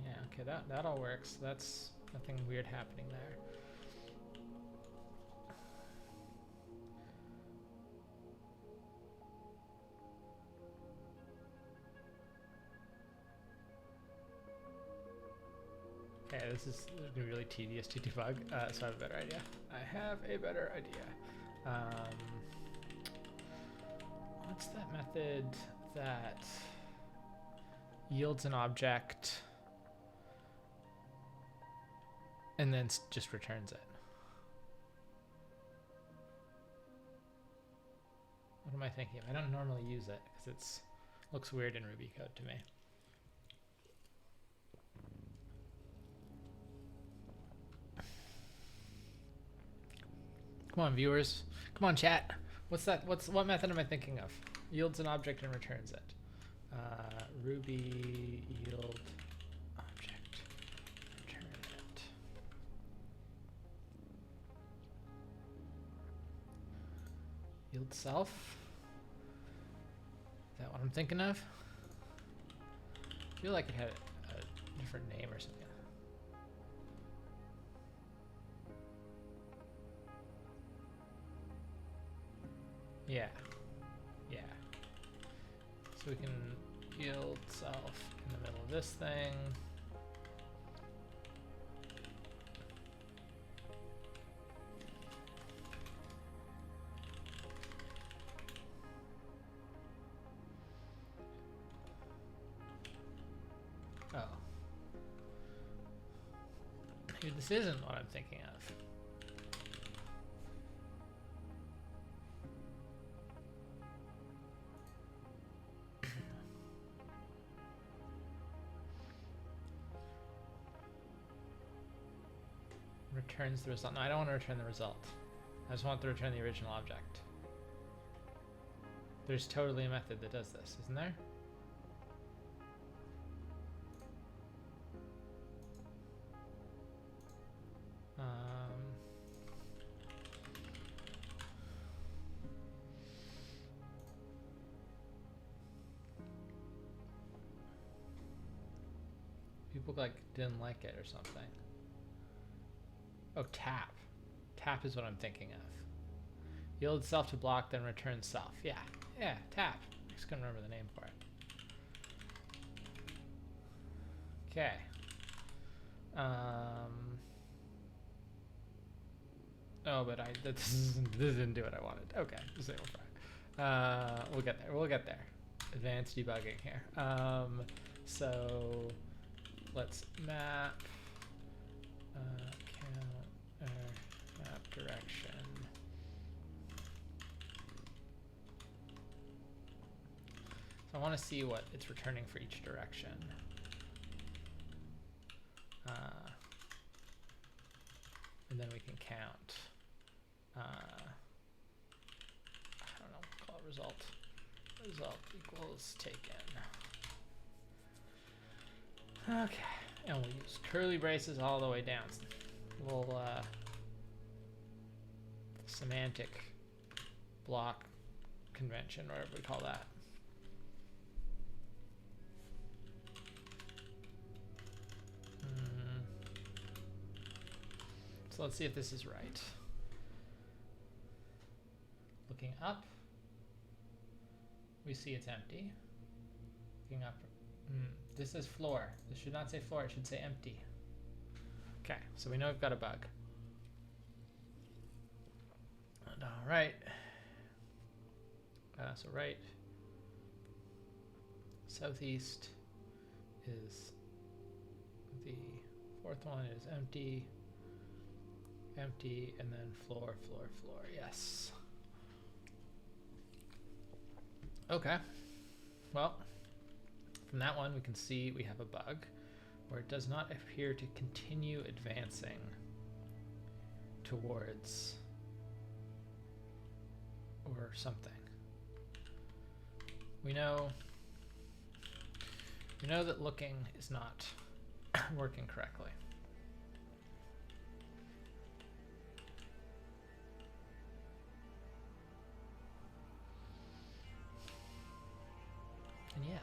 Yeah, okay, that all works. That's nothing weird happening there. Okay, this is going to be really tedious to debug, so I have a better idea. I have a better idea. What's that method that yields an object and then just returns it? What am I thinking of? I don't normally use it because it looks weird in Ruby code to me. Come on, viewers. Come on, chat. What's that? What method am I thinking of? Yields an object and returns it. Ruby yield object, return it. Yield self. Is that what I'm thinking of? I feel like it had a different name or something. Yeah. Yeah. So we can yield self in the middle of this thing. Oh. Maybe this isn't what I'm thinking of. Returns the result. No, I don't want to return the result. I just want to return the original object. There's totally a method that does this, isn't there? People like didn't like it or something. Oh, tap. Tap is what I'm thinking of. Yield self to block, then return self. Yeah, yeah, tap. I just couldn't remember the name for it. Okay. Oh, but this didn't do what I wanted. Okay, so we'll try. We'll get there. We'll get there. Advanced debugging here. So let's map. Map direction. So I want to see what it's returning for each direction. And then we can count. I don't know, we'll call it result. Result equals taken. Okay, and we'll use curly braces all the way down. Little semantic block convention, whatever we call that. So let's see if this is right. Looking up, we see it's empty. Looking up, this is floor. This should not say floor, it should say empty. Okay, so we know we've got a bug. And all right. So right, southeast is the fourth one is empty. Empty, and then floor, floor, floor. Yes. Okay. Well, From that one, we can see we have a bug where it does not appear to continue advancing towards or something. We know that looking is not working correctly. And yet,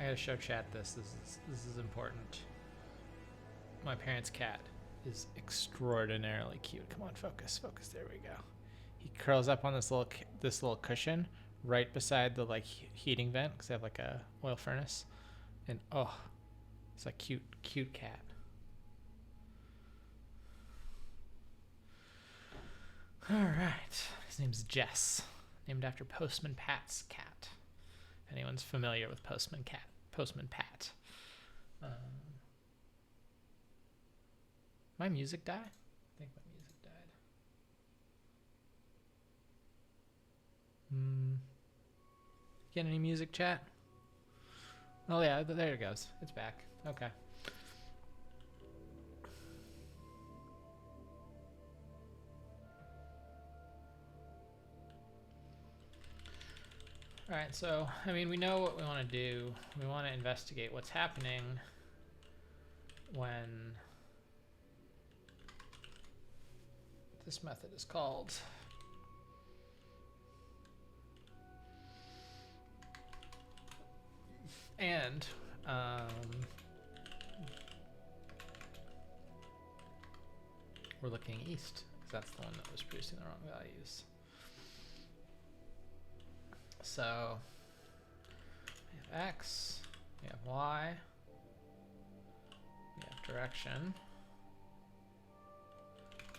I gotta show chat this. This is important. My parents' cat is extraordinarily cute. Come on, focus. There we go. He curls up on this little cushion right beside the like heating vent because they have like a oil furnace, and oh, it's a cute cat. All right, his name's Jess, named after Postman Pat's cat. If anyone's familiar with Postman Pat. My music died? I think my music died. Get any music, chat? Oh yeah, there it goes. It's back. Okay. All right, so, I mean, we know what we want to do. We want to investigate what's happening when this method is called. And we're looking east, because that's the one that was producing the wrong values. So we have X, we have Y, we have direction.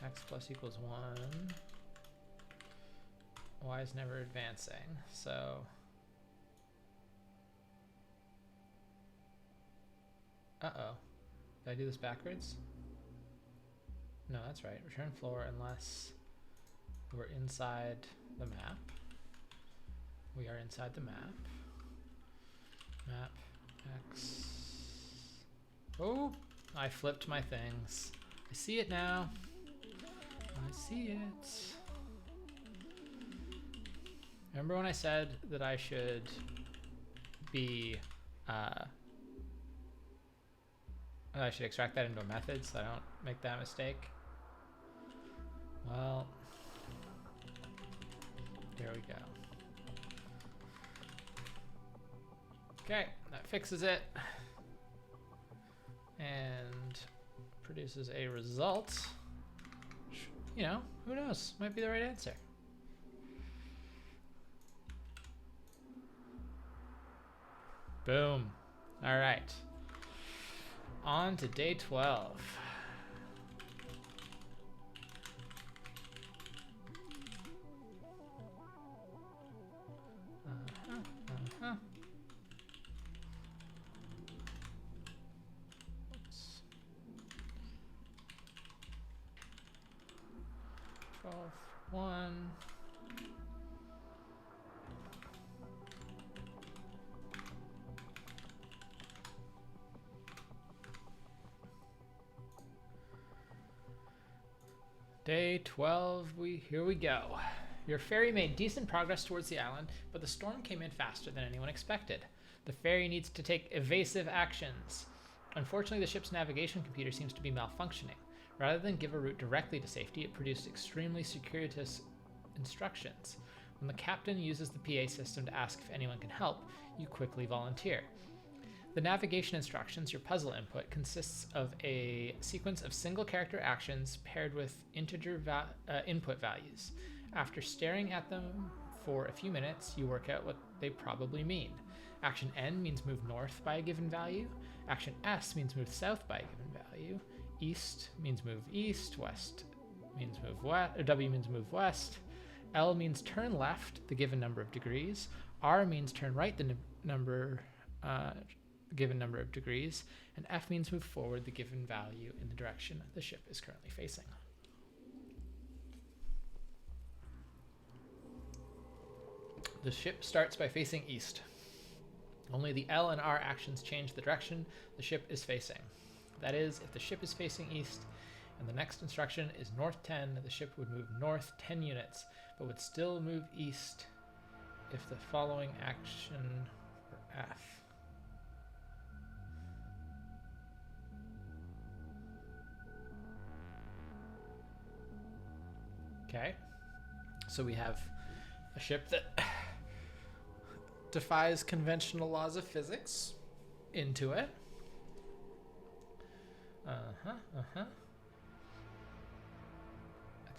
X plus equals 1. Y is never advancing, so uh-oh. Did I do this backwards? No, that's right. Return floor unless we're inside the map. We are inside the map. Map X. Oh, I flipped my things. I see it now. I see it. Remember when I said that I should be, I should extract that into a method so I don't make that mistake? Well, here we go. Okay, that fixes it and produces a result. You know, who knows? Might be the right answer. Boom. All right. On to day 12. Oops. 12.1. Day 12, here we go. Your ferry made decent progress towards the island, but the storm came in faster than anyone expected. The ferry needs to take evasive actions. Unfortunately, the ship's navigation computer seems to be malfunctioning. Rather than give a route directly to safety, it produced extremely circuitous instructions. When the captain uses the PA system to ask if anyone can help, you quickly volunteer. The navigation instructions, your puzzle input, consists of a sequence of single character actions paired with integer input values. After staring at them for a few minutes, you work out what they probably mean. Action N means move north by a given value. Action S means move south by a given value. East means move east. West means move west. W means move west. L means turn left the given number of degrees. R means turn right the number given number of degrees, and F means move forward the given value in the direction the ship is currently facing. The ship starts by facing east. Only the L and R actions change the direction the ship is facing. That is, if the ship is facing east and the next instruction is north 10, the ship would move north 10 units, but would still move east if the following action were F. Okay, so we have a ship that defies conventional laws of physics into it. At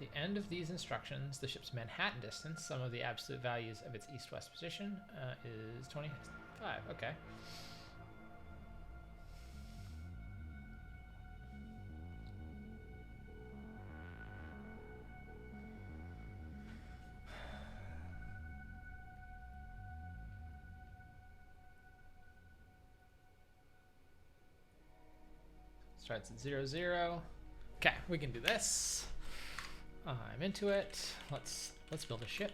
the end of these instructions, the ship's Manhattan distance, some of the absolute values of its east-west position, is 25. Okay. Starts at 0, 0. Okay, we can do this. I'm into it. Let's build a ship.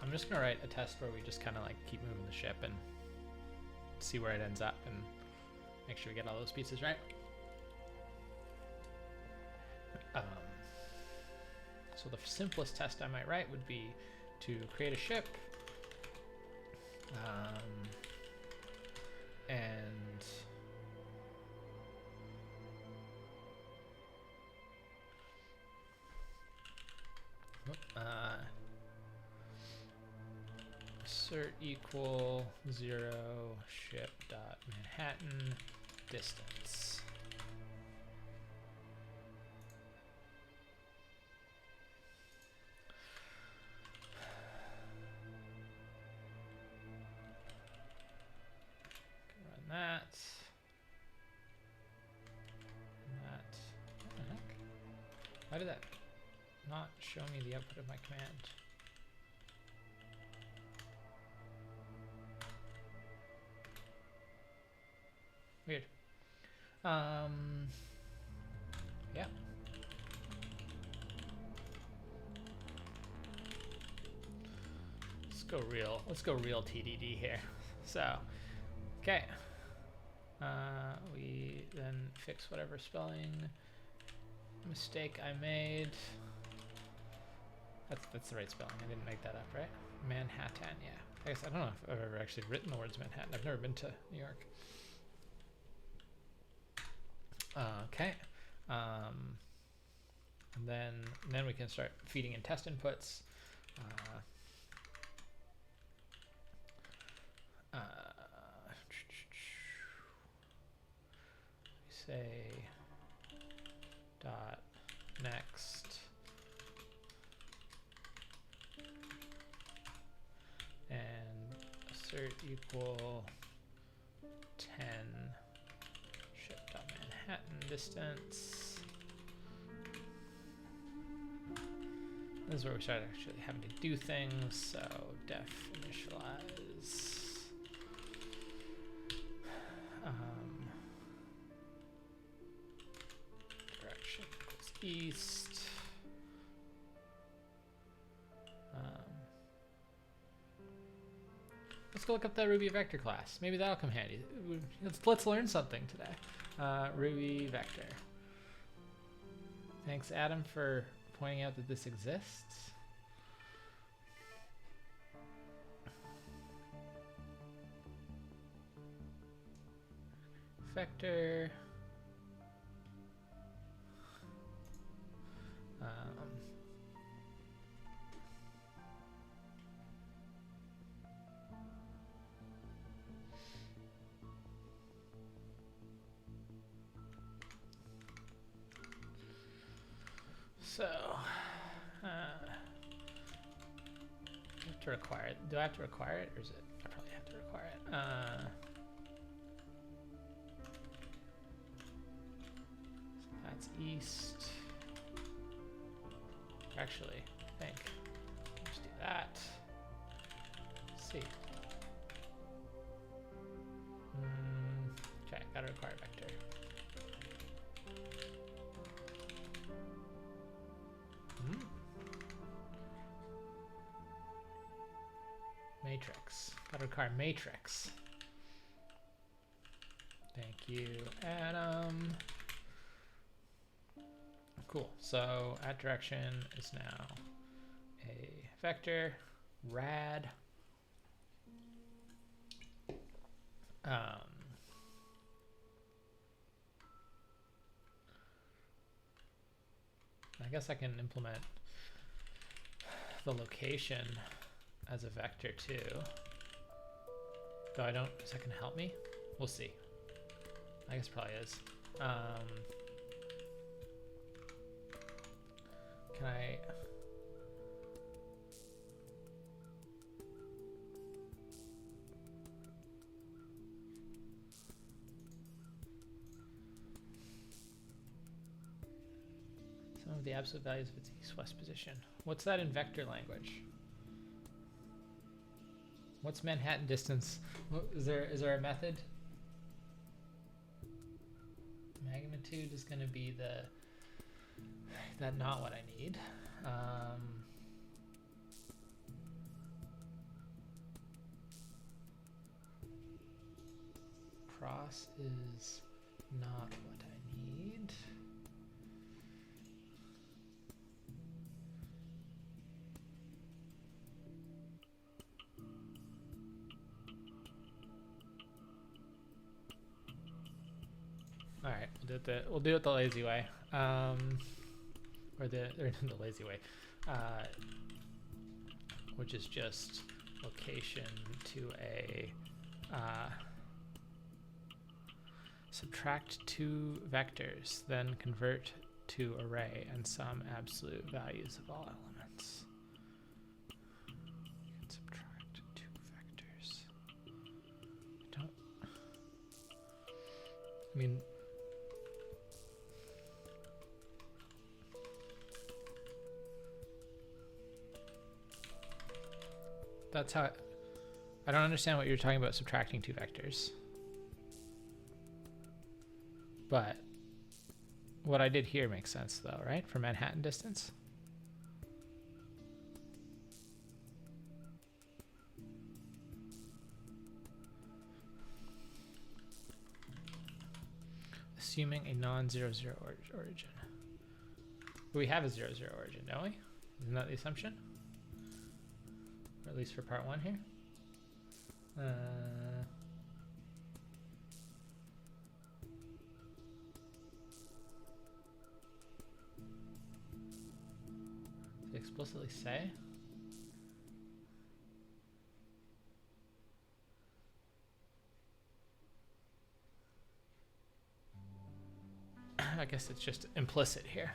I'm just gonna write a test where we just kind of like keep moving the ship and see where it ends up and make sure we get all those pieces right. So the simplest test I might write would be to create a ship and assert equal 0 ship dot Manhattan distance. Run that. What the heck? Why did that not show me the output of my command? Weird. Yeah. Let's go real TDD here. So, okay. We then fix whatever spelling mistake I made. That's the right spelling. I didn't make that up, right? Manhattan, yeah. I guess I don't know if I've ever actually written the words Manhattan. I've never been to New York. Okay. And then we can start feeding in test inputs. Say dot next and assert equal 10 ship dot Manhattan distance. This is where we start actually having to do things. So def initialize. Direction equals east. Let's go look up the Ruby vector class. Maybe that'll come handy. Let's learn something today. Ruby vector. Thanks, Adam, for pointing out that this exists. Vector. So, I have to require it. Do I have to require it, or is it? I probably have to require it. So that's east. Actually, I think let's do that. Let's see. Okay, gotta require vector. Matrix. Gotta require matrix. Thank you, Adam. Cool. So at direction is now a vector. Rad. I guess I can implement the location as a vector too. Though I don't, is that gonna help me? We'll see. I guess it probably is. Can I? Some of the absolute values of its east-west position. What's that in vector language? What's Manhattan distance? Is there a method? Magnitude is going to be that not what I need. Cross is not what I need. All right, we'll do it the lazy way, or the lazy way, which is just location to a subtract two vectors, then convert to array and sum absolute values of all elements. You can subtract two vectors. I mean. That's how I don't understand what you're talking about subtracting two vectors. But what I did here makes sense though, right? For Manhattan distance. Assuming a non-0, 0 origin. We have a 0, 0 origin, don't we? Isn't that the assumption? Or at least for part one here. Does it explicitly say? I guess it's just implicit here.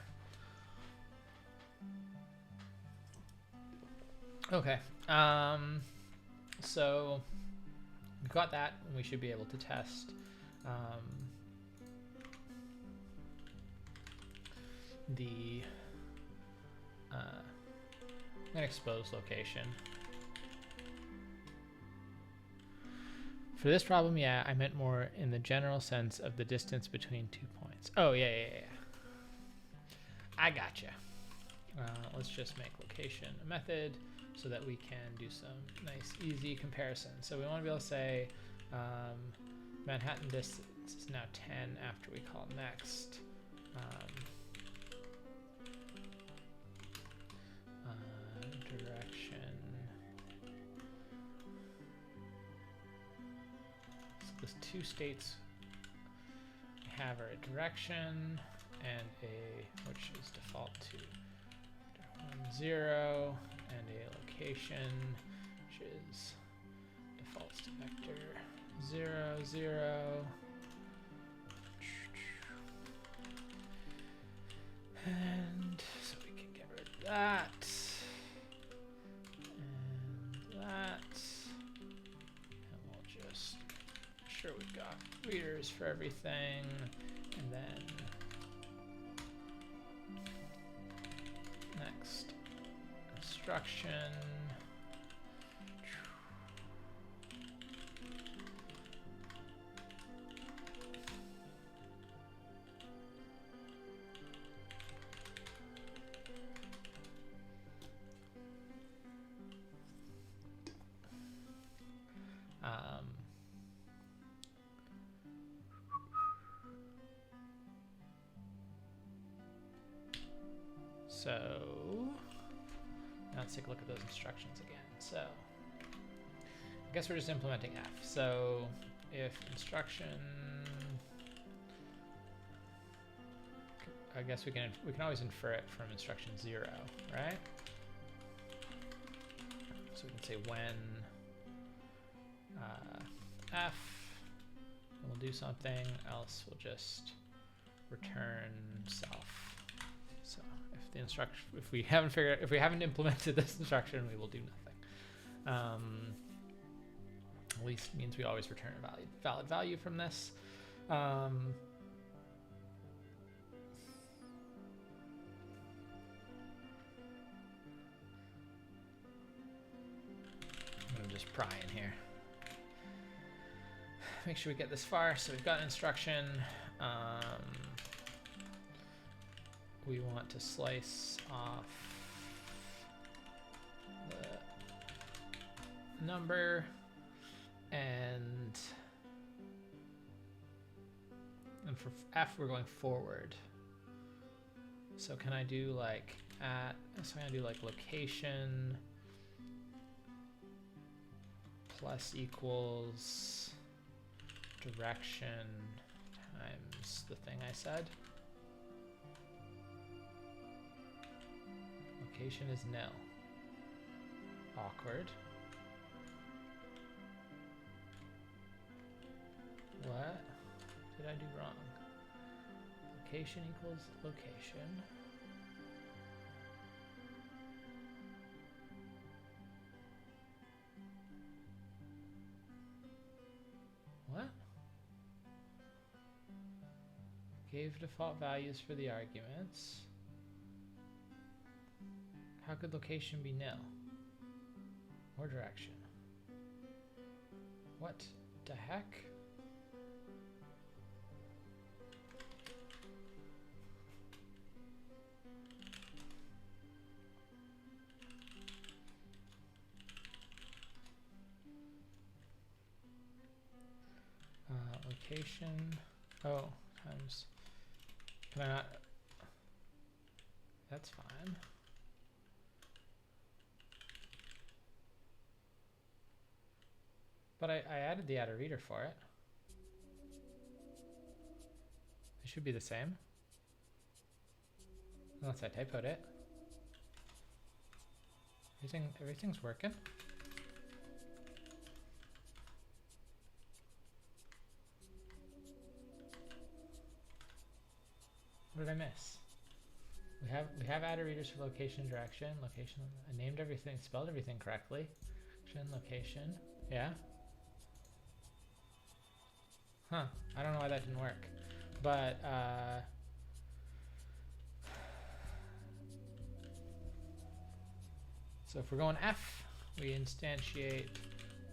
Okay. So we've got that, and we should be able to test the an exposed location. For this problem, yeah, I meant more in the general sense of the distance between 2 points. Oh, yeah. I gotcha. Let's just make location a method so that we can do some nice, easy comparison. So we want to be able to say Manhattan distance is now 10 after we call next. Direction. So there's two states we have are a direction and which is default to 0, and a location, which is defaults to vector 0, 0. And so we that. And that. And we'll just make sure we've got readers for everything. And then next instruction. So now let's take a look at those instructions again. So I guess we're just implementing F. So if instruction, I guess we can always infer it from instruction 0, right? So we can say when F, and we'll do something else. We'll just return self. So if the instruction, if we haven't implemented this instruction, we will do nothing. At least means we always return a valid value from this. I'm gonna just pry in here. Make sure we get this far. So we've got an instruction. We want to slice off the number and for F we're going forward. So can I do like so I'm gonna do like location plus equals direction times the thing I said. Location is nil. Awkward. What did I do wrong? Location equals location. What? Gave default values for the arguments. How could location be nil? Or direction? What the heck? Location. Oh, times. Can I not? That's fine. But I added the add a reader for it. It should be the same. Unless I typoed it. Everything's working. What did I miss? We have add a readers for location and direction. Location. I named everything, spelled everything correctly. Location. Yeah. Huh, I don't know why that didn't work, but so if we're going F, we instantiate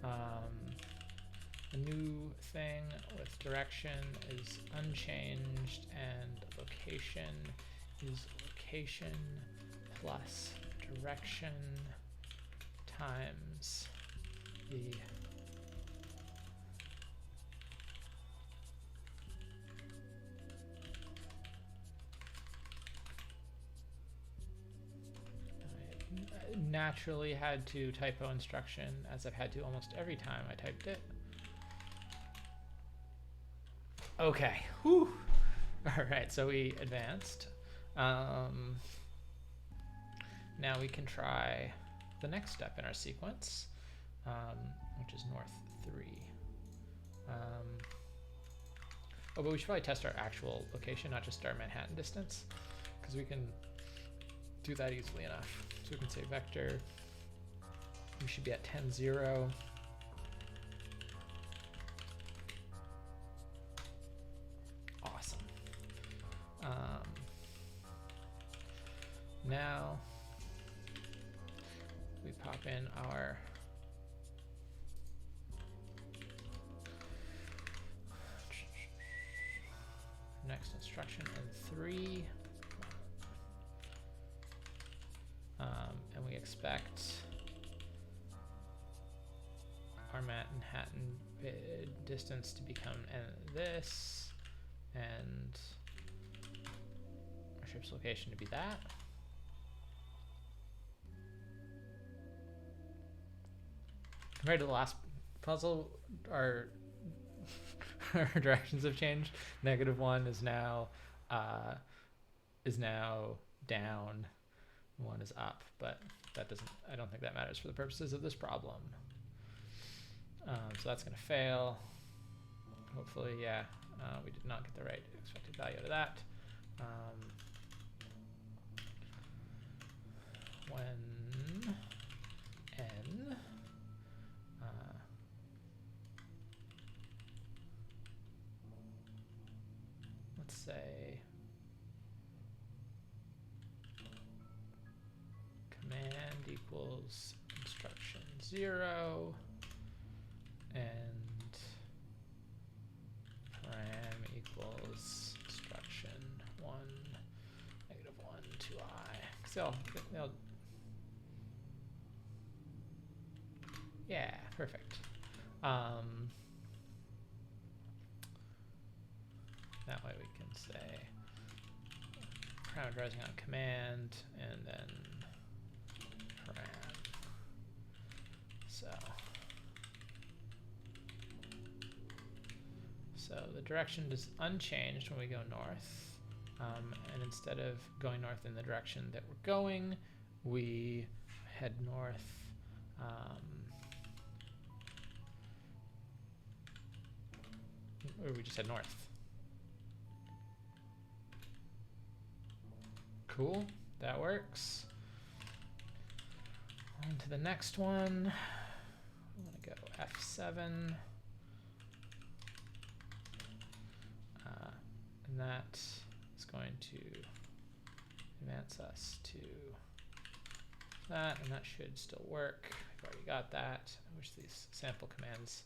a new thing with direction is unchanged and location is location plus direction times the naturally had to typo instruction, as I've had to almost every time I typed it. Okay, whew. All right, so we advanced. Now we can try the next step in our sequence, which is north 3. Oh, but we should probably test our actual location, not just our Manhattan distance, because we can do that easily enough. So we can say vector, we should be at 10, 0. Awesome. Now we pop in our next instruction in 3. And we expect our Manhattan distance to become this, and our ship's location to be that. Compared to the last puzzle, our our directions have changed. -1 is now down, 1 is up, but that doesn't, I don't think that matters for the purposes of this problem. So that's going to fail. Hopefully, yeah, we did not get the right expected value out of that. When n let's say command equals instruction 0 and param equals instruction 1, -1 to I. So they'll yeah, perfect. That way we can say parameterizing on command and then param. So the direction is unchanged when we go north. And instead of going north in the direction that we're going, we head north. Or we just head north. Cool, that works. On to the next one. I'm gonna go F7. And that is going to advance us to that, and that should still work. We've already got that. I wish these sample commands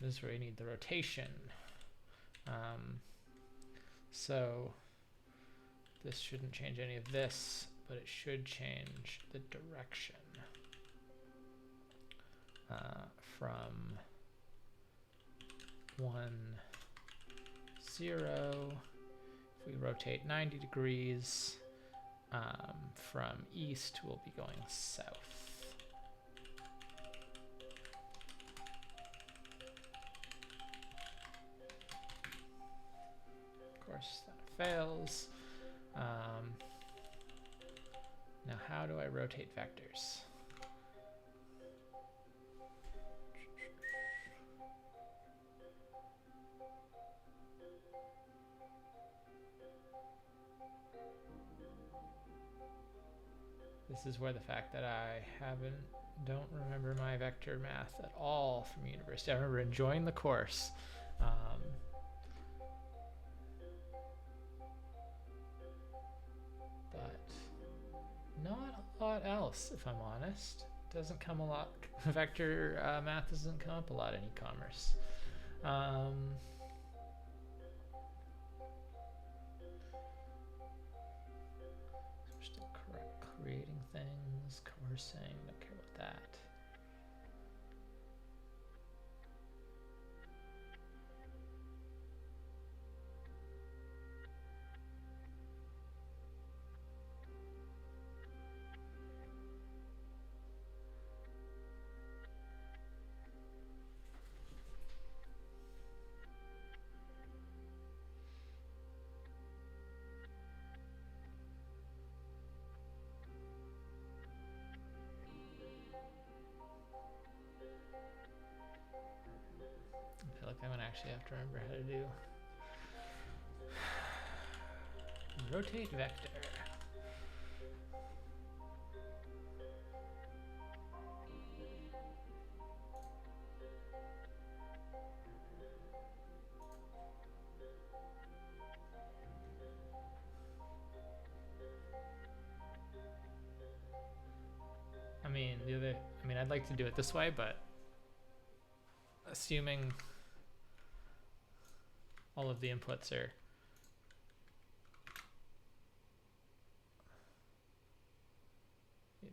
this is where you need the rotation. So this shouldn't change any of this, but it should change the direction from 1, 0. If we rotate 90 degrees, from east, we'll be going south. Of course, that fails. Now, how do I rotate vectors? This is where the fact that I don't remember my vector math at all from university. I remember enjoying the course. But not a lot else, if I'm honest. It doesn't come a lot. Vector math doesn't come up a lot in e-commerce. We're still creating things, coercing, don't care about that. look, I'm gonna actually have to remember how to do rotate vector. I mean, I'd like to do it this way, but assuming all of the inputs are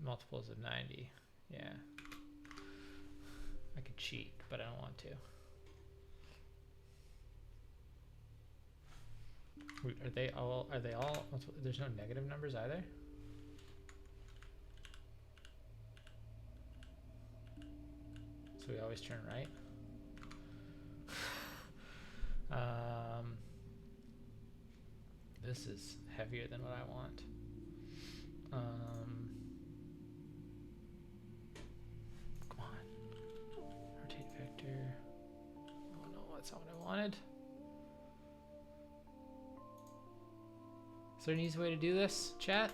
multiples of 90, yeah. I could cheat, but I don't want to. Are they all, there's no negative numbers either? So we always turn right. This is heavier than what I want. Come on. Rotate vector. Oh no, that's not what I wanted. Is there an easy way to do this, chat?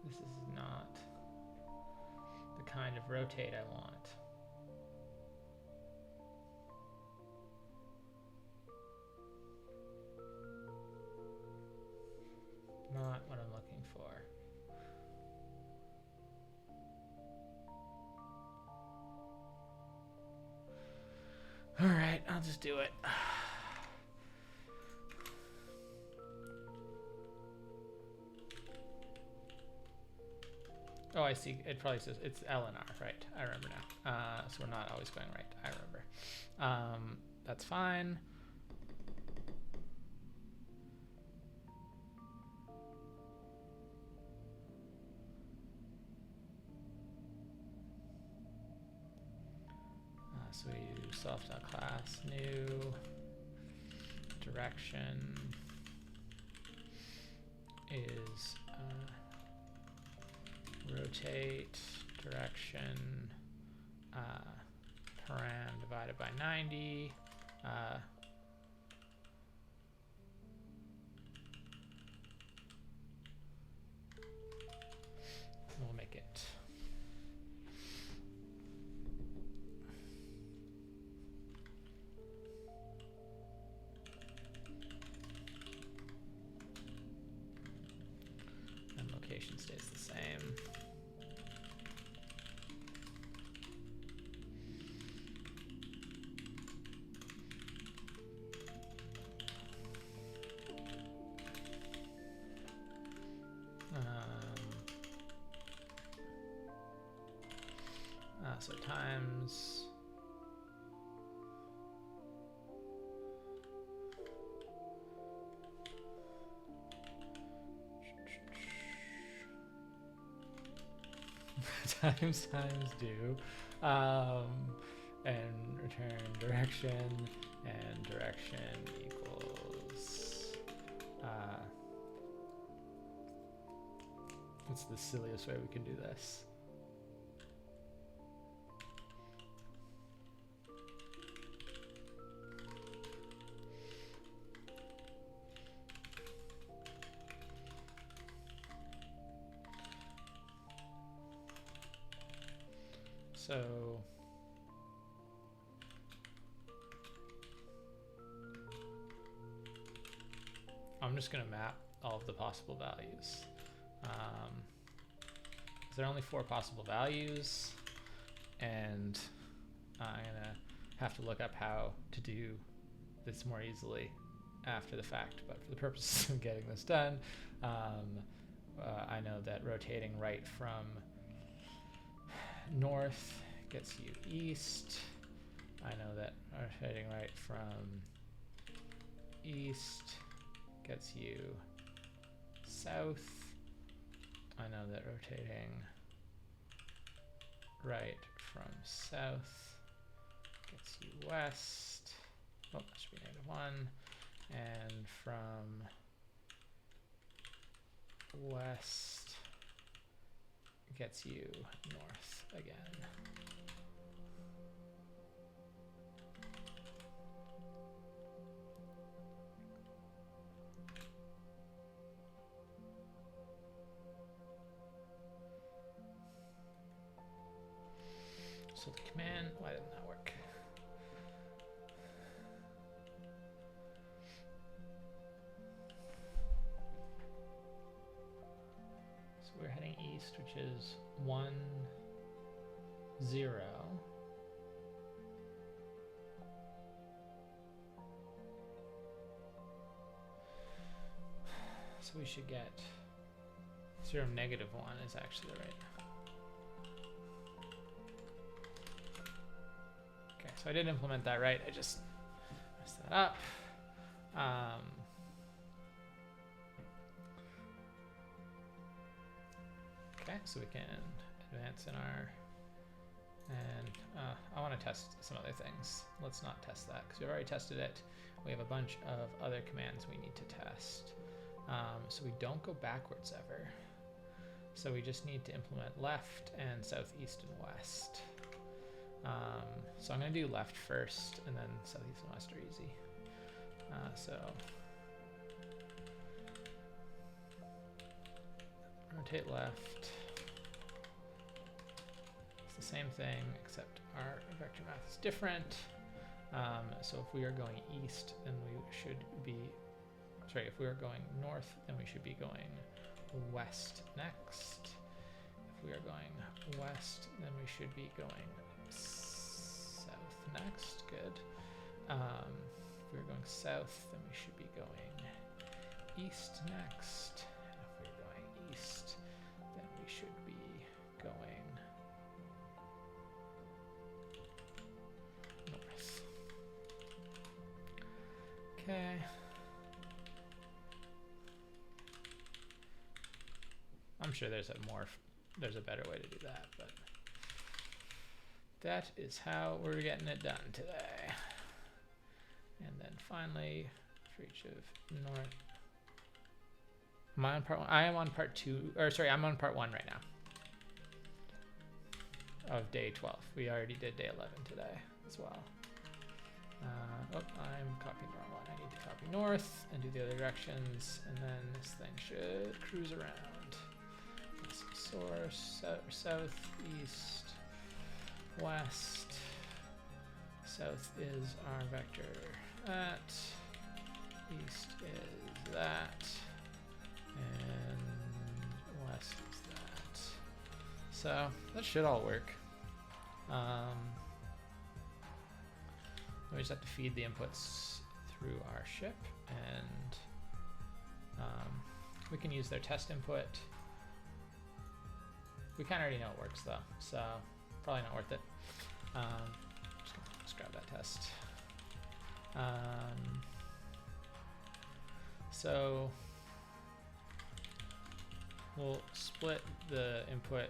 This is not the kind of rotate I want. Not what I'm looking for. All right, I'll just do it. Oh, I see. It probably says it's L and R, right? I remember now. So we're not always going right. I remember. That's fine. So we do self.class new direction is rotate direction param divided by 90. We'll make it and location stays the same. So times times do and return direction, and direction equals it's the silliest way we can do this. So I'm just going to map all of the possible values. There are only 4 possible values, and I'm going to have to look up how to do this more easily after the fact. But for the purposes of getting this done, I know that rotating right from north gets you east. I know that rotating right from east gets you south. I know that rotating right from south gets you west. Oh, that should be -1. And from west gets you north again. So the command, why didn't that work? So we're heading east, which is 1, 0. So we should get 0, -1 is actually right. Okay, so I did implement that right. I just messed that up. Okay, so we can advance in our, and I want to test some other things. Let's not test that because we've already tested it. We have a bunch of other commands we need to test. So we don't go backwards ever. So we just need to implement left and south, east, and west. So I'm going to do left first, and then south, east, and west are easy. So rotate left. It's the same thing, except our vector math is different. So if we are going east, then we should be, sorry, if we are going north, then we should be going west next. If we are going west, then we should be going south next. Good. If we're going south, then we should be going east next. And if we're going east, then we should be going north. Okay. I'm sure there's a better way to do that, but that is how we're getting it done today. And then finally, for each of north. Am I on part 1? I am on part 2, or sorry, I'm on part 1 right now. Of day 12. We already did day 11 today as well. Oh, I'm copying the wrong one. I need to copy north and do the other directions, and then this thing should cruise around. Source, south, east, west. South is our vector that. East is that. And west is that. So that should all work. We just have to feed the inputs through our ship, and we can use their test input. We kind of already know it works though, so probably not worth it. Just grab that test. So we'll split the input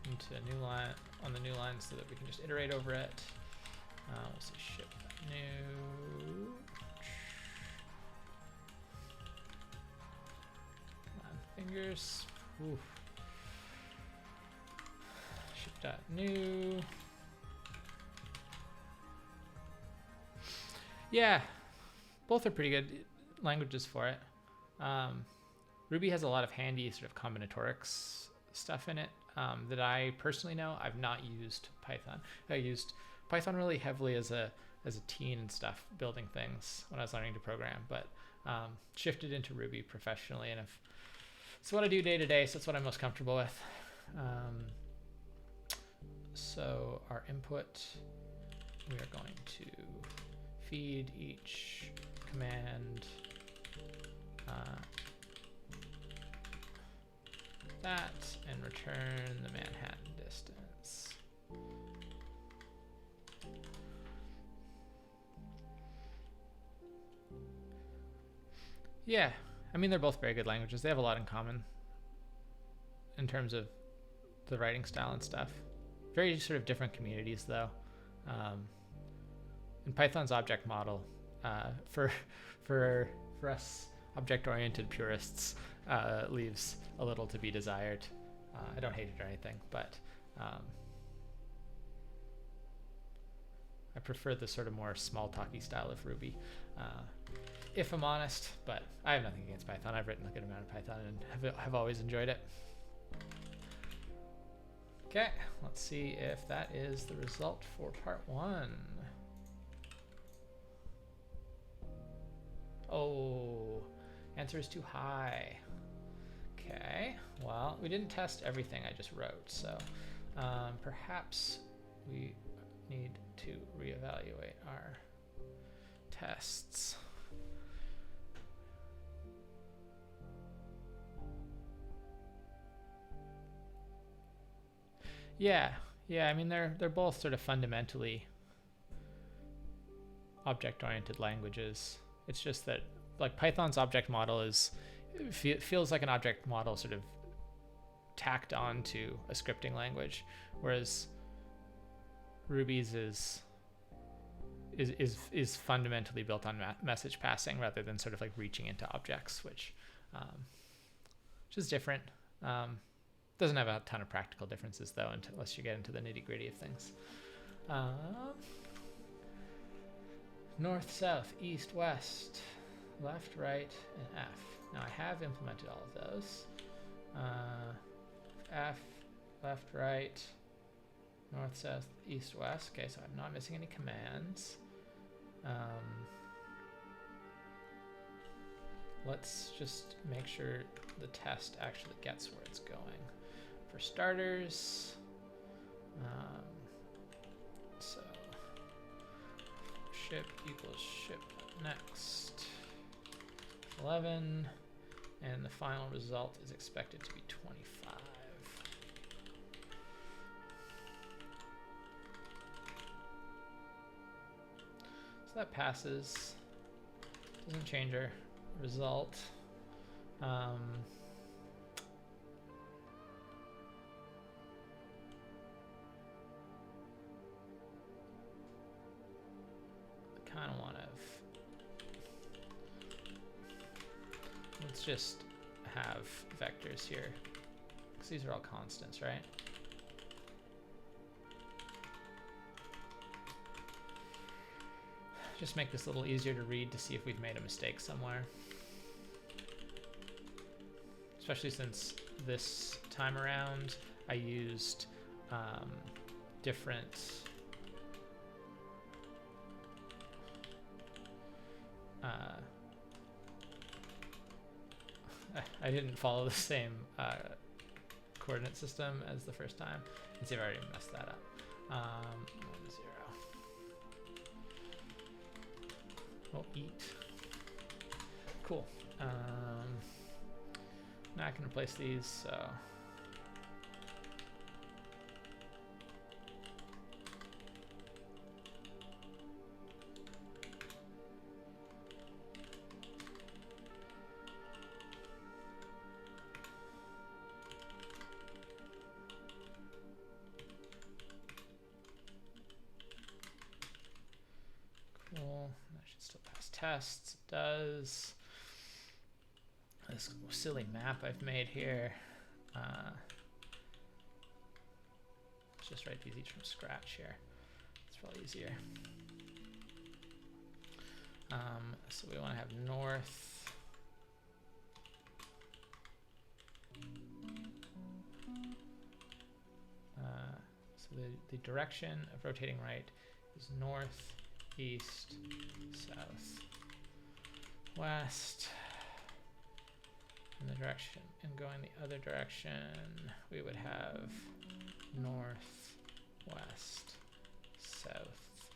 into a new line on the new line so that we can just iterate over it. We'll say ship new. Come on, fingers. Oof. Ship.new. Yeah, both are pretty good languages for it. Ruby has a lot of handy sort of combinatorics stuff in it that I personally know. I've not used Python. I used Python really heavily as a teen and stuff, building things when I was learning to program, but shifted into Ruby professionally, and it's what I do day to day, so it's what I'm most comfortable with. So our input, we are going to feed each command that and return the Manhattan distance. Yeah, I mean, they're both very good languages. They have a lot in common in terms of the writing style and stuff. Very sort of different communities though. In Python's object model, for us object-oriented purists, leaves a little to be desired. I don't hate it or anything, but I prefer the sort of more small talky style of Ruby, if I'm honest, but I have nothing against Python. I've written a good amount of Python and have always enjoyed it. Okay, let's see if that is the result for part 1. Oh, answer is too high. Okay, well, we didn't test everything I just wrote, so perhaps we need to reevaluate our tests. Yeah, I mean they're both sort of fundamentally object-oriented languages. It's just that like Python's object model feels like an object model sort of tacked onto a scripting language, whereas Ruby's is fundamentally built on message passing rather than sort of like reaching into objects, which is different. Doesn't have a ton of practical differences though, unless you get into the nitty-gritty of things. North, south, east, west, left, right, and F. Now I have implemented all of those. F, left, right, north, south, east, west. Okay, so I'm not missing any commands. Let's just make sure the test actually gets where it's going. For starters, so ship equals ship next 11, and the final result is expected to be 25. So that passes. Doesn't change our result. Kind of want to let's just have vectors here because these are all constants, right? Just make this a little easier to read to see if we've made a mistake somewhere, especially since this time around I used different I didn't follow the same coordinate system as the first time. And see, I've already messed that up. 1, 0. Oh, eat. Cool. Now I can replace these, so. Tests. It does. This silly map I've made here. Let's just write these each from scratch here. It's probably easier. So we want to have north. So the direction of rotating right is north, east, south, west. In the direction, and going the other direction, we would have north, west, south,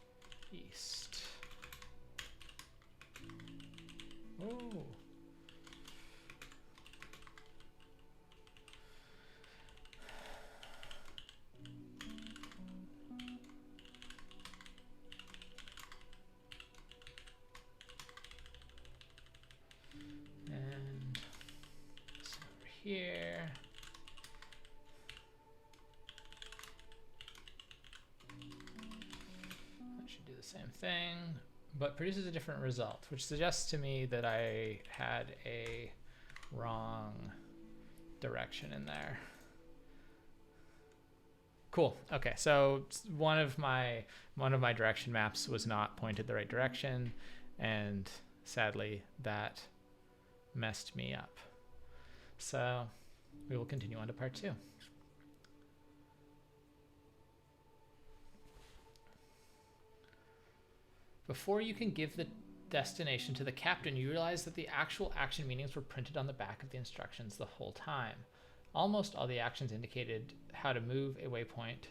east. Oh. Here. same thing, but produces a different result, which suggests to me that I had a wrong direction in there. Cool. Okay, so one of my direction maps was not pointed the right direction, and sadly that messed me up. So we will continue on to part 2. Before you can give the destination to the captain, you realize that the actual action meanings were printed on the back of the instructions the whole time. Almost all the actions indicated how to move a waypoint,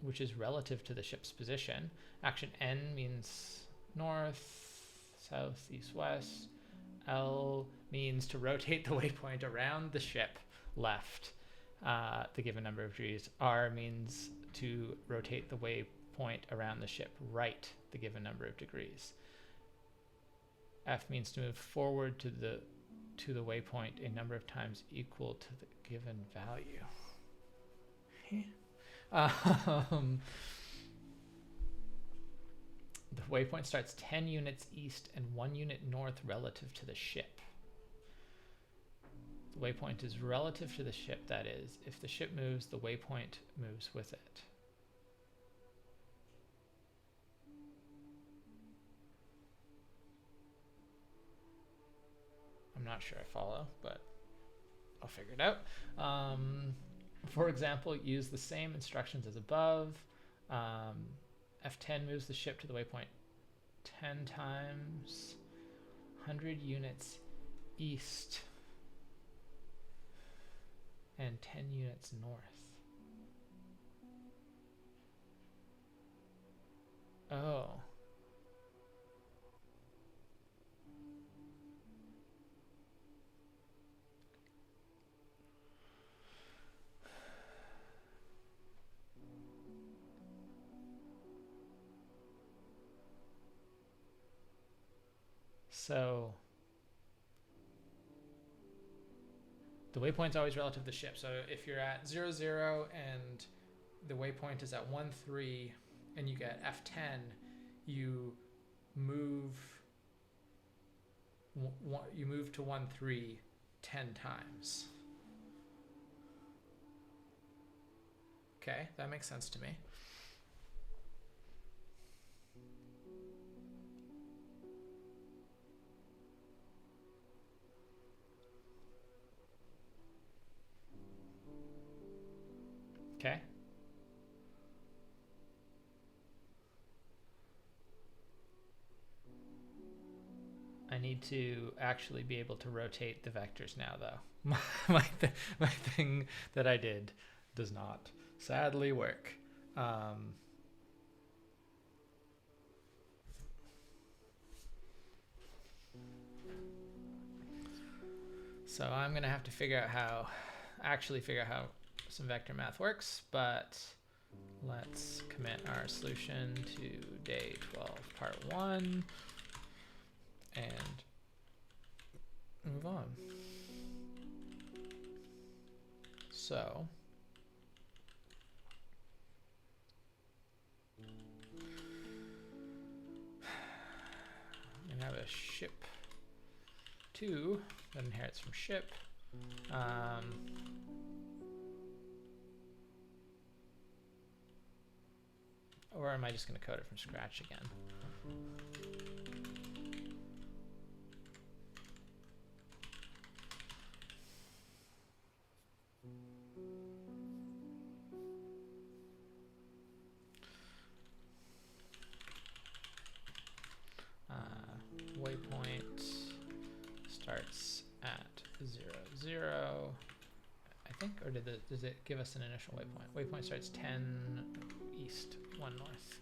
which is relative to the ship's position. Action N means north, south, east, west. L means to rotate the waypoint around the ship left, the given number of degrees. R means to rotate the waypoint around the ship right, the given number of degrees. F means to move forward to the waypoint a number of times equal to the given value. The waypoint starts 10 units east and 1 unit north relative to the ship. The waypoint is relative to the ship, that is, if the ship moves, the waypoint moves with it. I'm not sure I follow, but I'll figure it out. For example, use the same instructions as above. F10 moves the ship to the waypoint 10 times, 100 units east, and 10 units north. Oh. So the waypoint's always relative to the ship. So if you're at 0, 0 and the waypoint is at 1, 3 and you get F10, you move to 1, 3 10 times. Okay, that makes sense to me. Okay. I need to actually be able to rotate the vectors now, though. my thing that I did does not sadly work. So I'm going to have to figure out how some vector math works, but let's commit our solution to day 12, part 1, and move on. So I'm going to have a ship 2 that inherits from ship. Or am I just going to code it from scratch again? Waypoint starts at 0, 0. I think, or does it give us an initial waypoint? Waypoint starts 10 east, 1 north.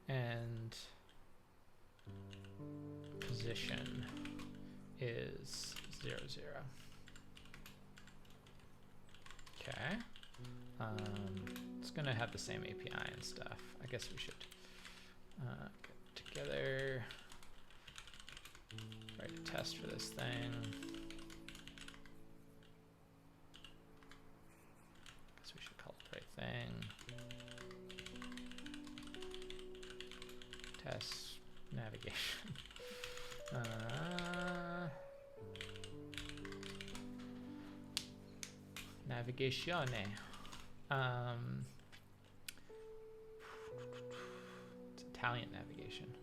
And position is 0, 0. Okay. It's going to have the same API and stuff. I guess we should get together, write a test for this thing. Guess we should call it the right thing. Test navigation. Navigatione. It's Italian navigation.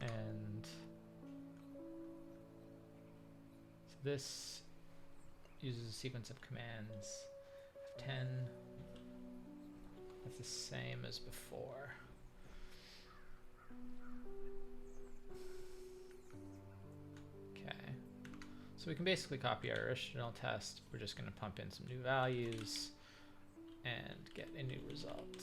And so this uses a sequence of commands of 10. That's the same as before. Okay. So we can basically copy our original test. We're just going to pump in some new values and get a new result.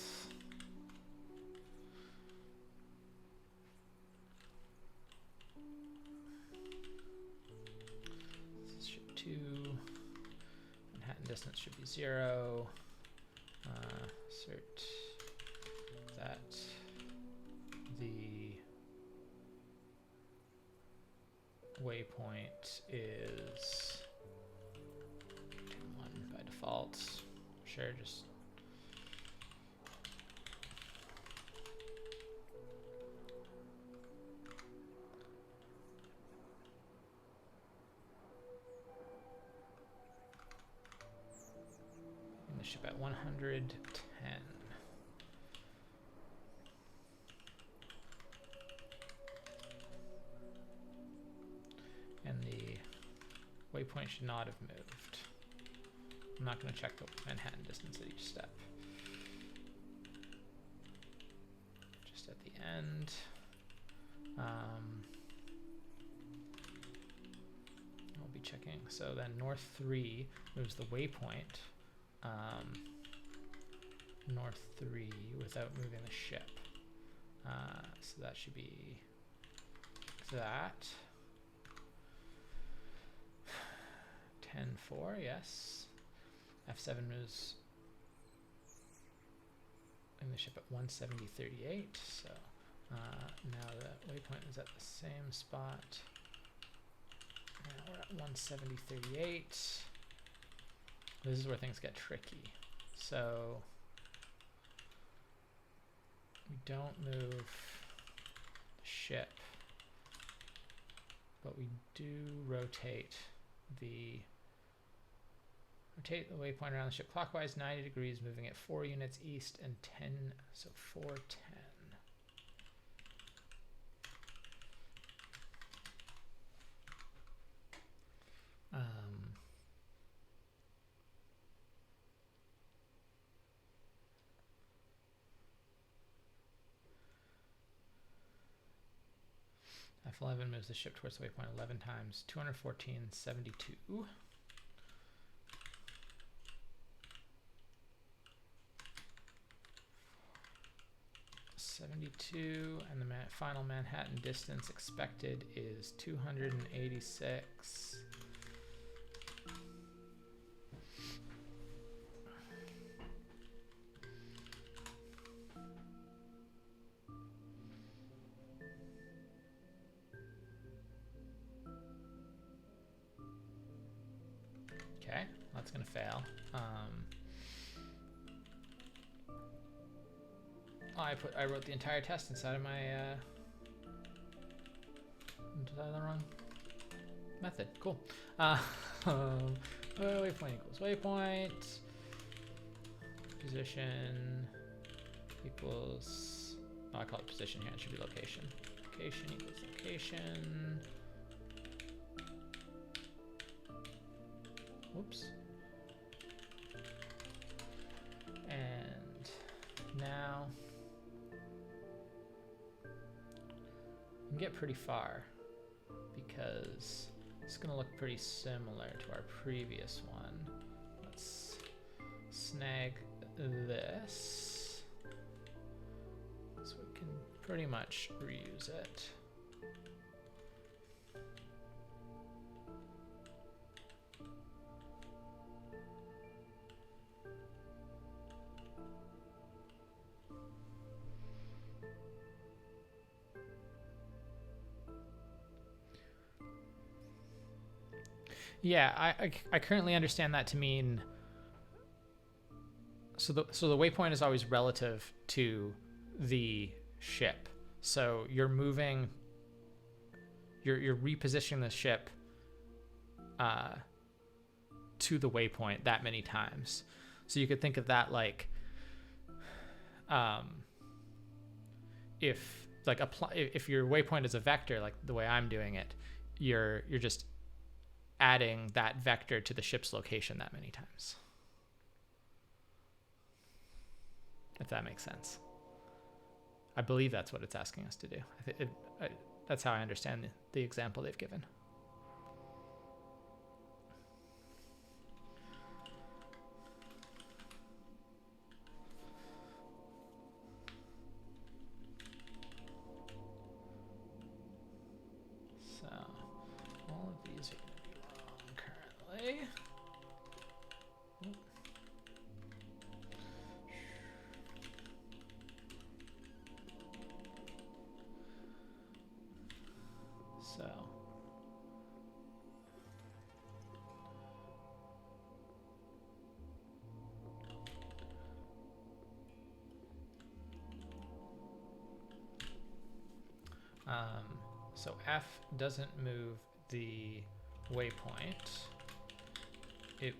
This should 2. Manhattan distance should be 0. Assert that the waypoint is 1 by default. Sure, just and the ship at 110. And the waypoint should not have moved. I'm not going to check the Manhattan distance at each step. Just at the end. I'll be checking. So then north 3 moves the waypoint north 3 without moving the ship. So that should be that. 10-4, yes. F7 moves in the ship at 170.38. So now the waypoint is at the same spot. Now we're at 170.38. This is where things get tricky. So we don't move the ship, but we do rotate the waypoint around the ship clockwise 90 degrees, moving it 4 units east and 10, so 410. F11 moves the ship towards the waypoint 11 times, 214.72. 72, and the final Manhattan distance expected is 286. Okay, that's gonna fail. I wrote the entire test inside of my inside the wrong method. Cool. Waypoint equals waypoint. Position equals. Oh, I call it position here. It should be location. Location equals location. Whoops. And now we can get pretty far because it's going to look pretty similar to our previous one. Let's snag this so we can pretty much reuse it. Yeah, I currently understand that to mean So the waypoint is always relative to the ship. So you're moving, you're repositioning the ship to the waypoint that many times. So you could think of that like if your waypoint is a vector, like the way I'm doing it, you're just adding that vector to the ship's location that many times. If that makes sense. I believe that's what it's asking us to do. That's how I understand the example they've given. So all of these are going to be wrong currently. So F doesn't move the waypoint. It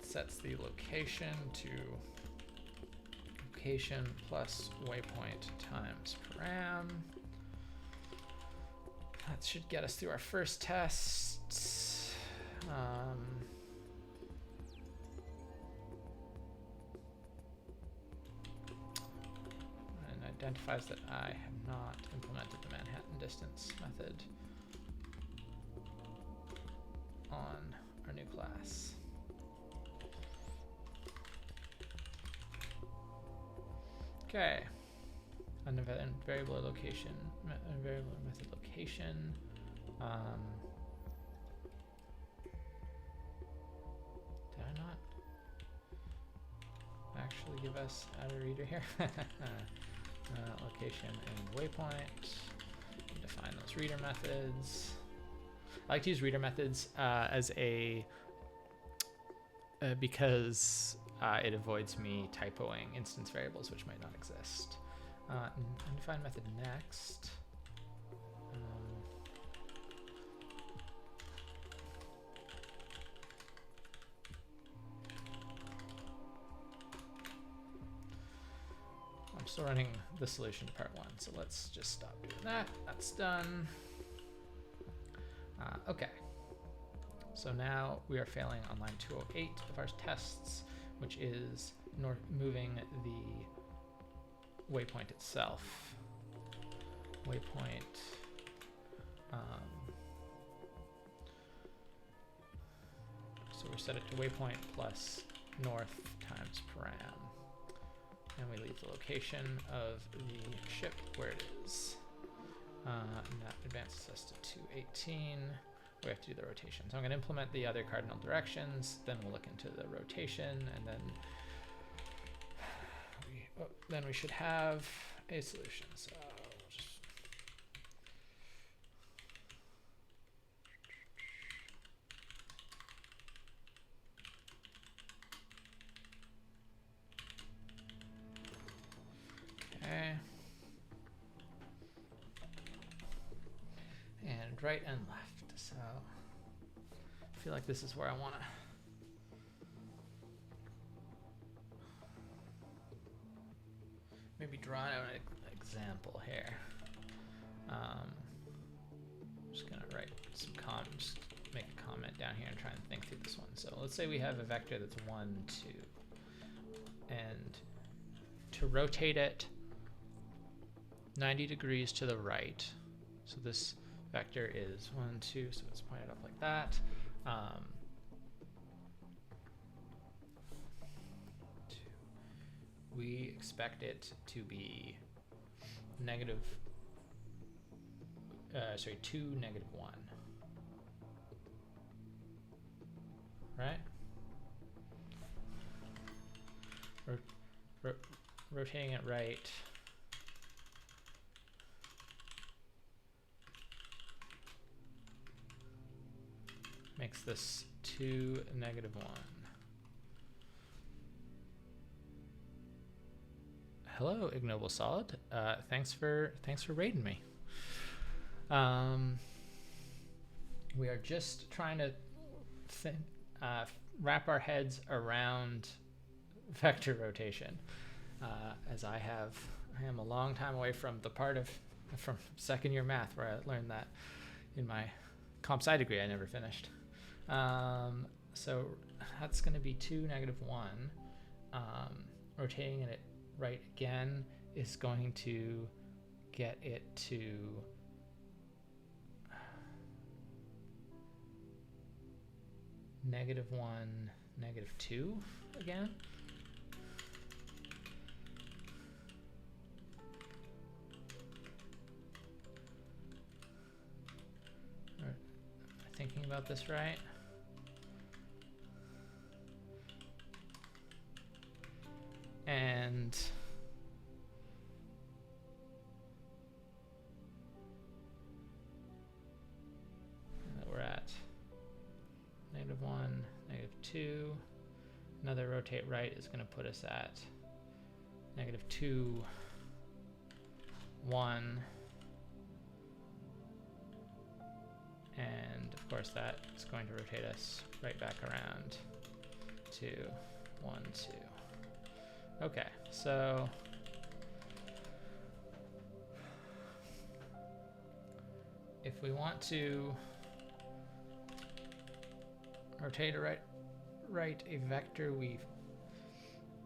sets the location to location plus waypoint times param. That should get us through our first test. Identifies that I have not implemented the Manhattan distance method on our new class. Okay, variable location, variable method location. Did I not actually give us a reader here? Location and waypoint. Define those reader methods. I like to use reader methods as because it avoids me typoing instance variables which might not exist. Define method next. I'm still running the solution to part 1, so let's just stop doing that. That's done. Okay. So now we are failing on line 208 of our tests, which is moving the waypoint itself. Waypoint. So we set it to waypoint plus north times param. And we leave the location of the ship where it is. And that advances us to 218. We have to do the rotation. So I'm going to implement the other cardinal directions, then we'll look into the rotation, and then we should have a solution. So we'll just and right and left. So I feel like this is where I want to maybe draw out an example here. I'm just gonna write some comments, make a comment down here and try and think through this one. So let's say we have a vector that's 1, 2, and to rotate it 90 degrees to the right. So this vector is 1, 2, so it's pointed up like that. We expect it to be negative, 2, negative 1. Right? Rotating it right. Makes this 2 2, -1. Hello, Ignoble Solid. Thanks for raiding me. We are just trying to wrap our heads around vector rotation, as I am a long time away from the part from second year math where I learned that in my comp sci degree I never finished. So that's going to be 2, -1. Rotating it right again is going to get it to -1, -2 again. Am I thinking about this right? And we're at -1, -2. Another rotate right is going to put us at -2, 1. And of course that's going to rotate us right back around to 1, 2. Okay, so if we want to rotate a right a vector, we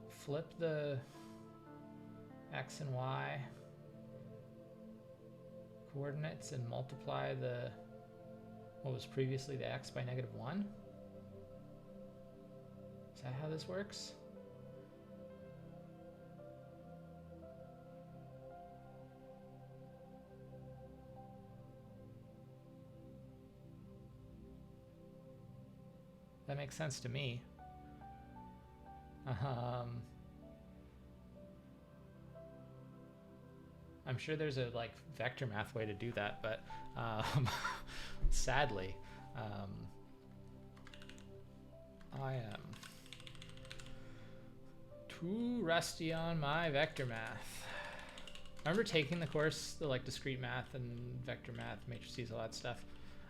flip the x and y coordinates and multiply what was previously the x by -1. Is that how this works? That makes sense to me. I'm sure there's a vector math way to do that, but sadly, I am too rusty on my vector math. I remember taking the course, the discrete math and vector math, matrices, all that stuff,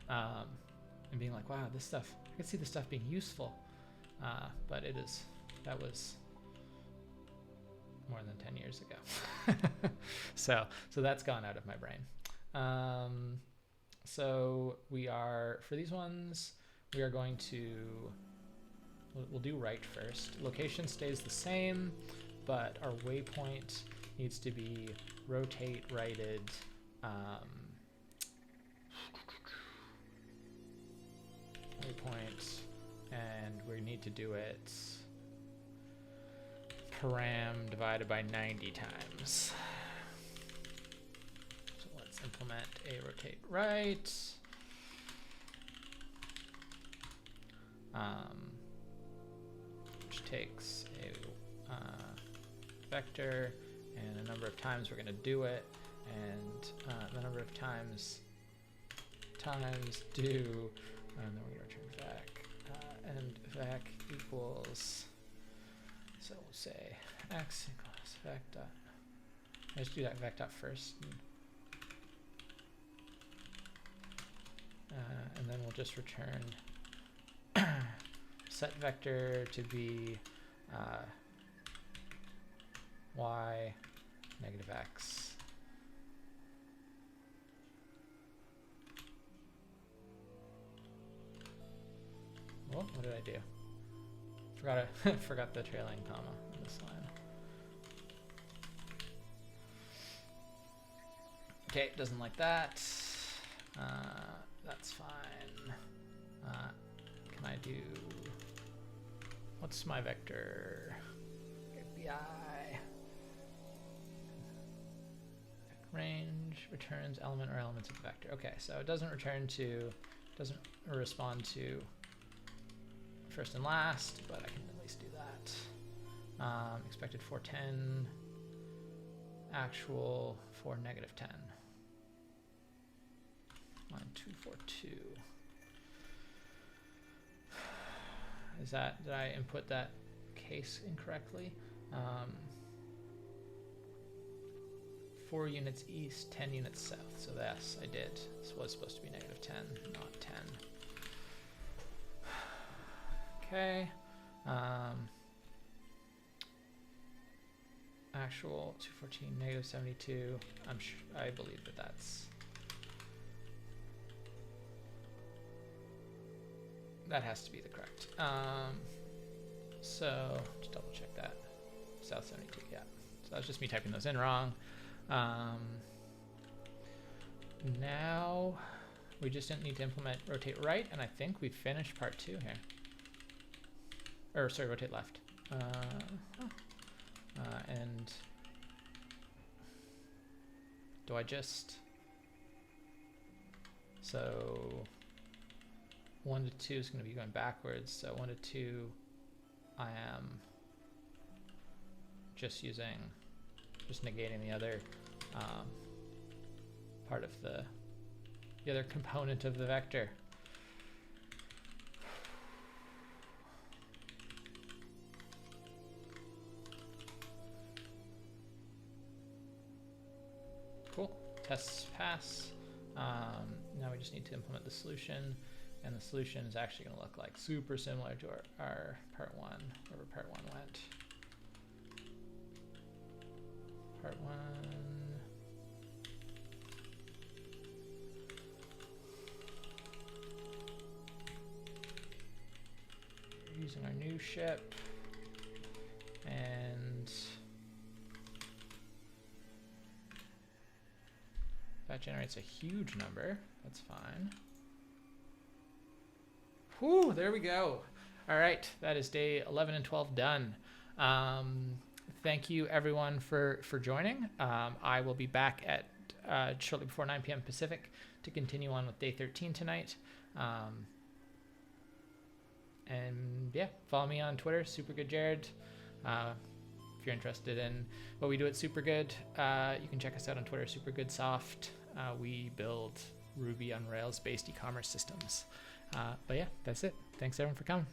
and being like, wow, this stuff, I could see this stuff being useful, but that was more than 10 years ago. so that's gone out of my brain. So for these ones, we are going to, we'll do right first. Location stays the same, but our waypoint needs to be rotate righted. Waypoint, and we need to do it param divided by 90 times. So let's implement a rotate right. Which takes a vector and a number of times we're going to do it, and the number of times do, and then we're going to return vac, and vac equals, so we'll say x equals vac dot, let's do that vac dot first, and then we'll just return set vector to be y -x. Oh, what did I do? Forgot the trailing comma on this line. Okay, doesn't like that. That's fine. Can I do, what's my vector? BI. Range returns element or elements of the vector. Okay, so it doesn't respond to first and last, but I can at least do that. Expected 410, actual for -10. Line 242. Is that, did I input that case incorrectly? 4 units east, 10 units south. So yes, I did. This was supposed to be negative 10, not 10. Okay. Actual 214, negative 72. I believe that that has to be the correct. So just double check that. South 72, yeah. So that's just me typing those in wrong. Now we just didn't need to implement rotate right, and I think we finished part 2 here. Or sorry, rotate left. And do I just, so 1 to 2 is going to be going backwards, so 1 to 2 I am just negating the other part of the other component of the vector. Cool, tests pass. Now we just need to implement the solution, and the solution is actually going to look like super similar to our part 1, wherever part 1 went. Part 1. Using our new ship, and that generates a huge number. That's fine. Whew, there we go. All right, that is day 11 and 12 done. Thank you everyone for joining. I will be back at shortly before 9 p.m. Pacific to continue on with day 13 tonight. And yeah, follow me on Twitter, SuperGoodJared. If you're interested in what we do at Supergood, you can check us out on Twitter, SuperGoodSoft. We build Ruby on Rails based e-commerce systems. But yeah, that's it. Thanks everyone for coming.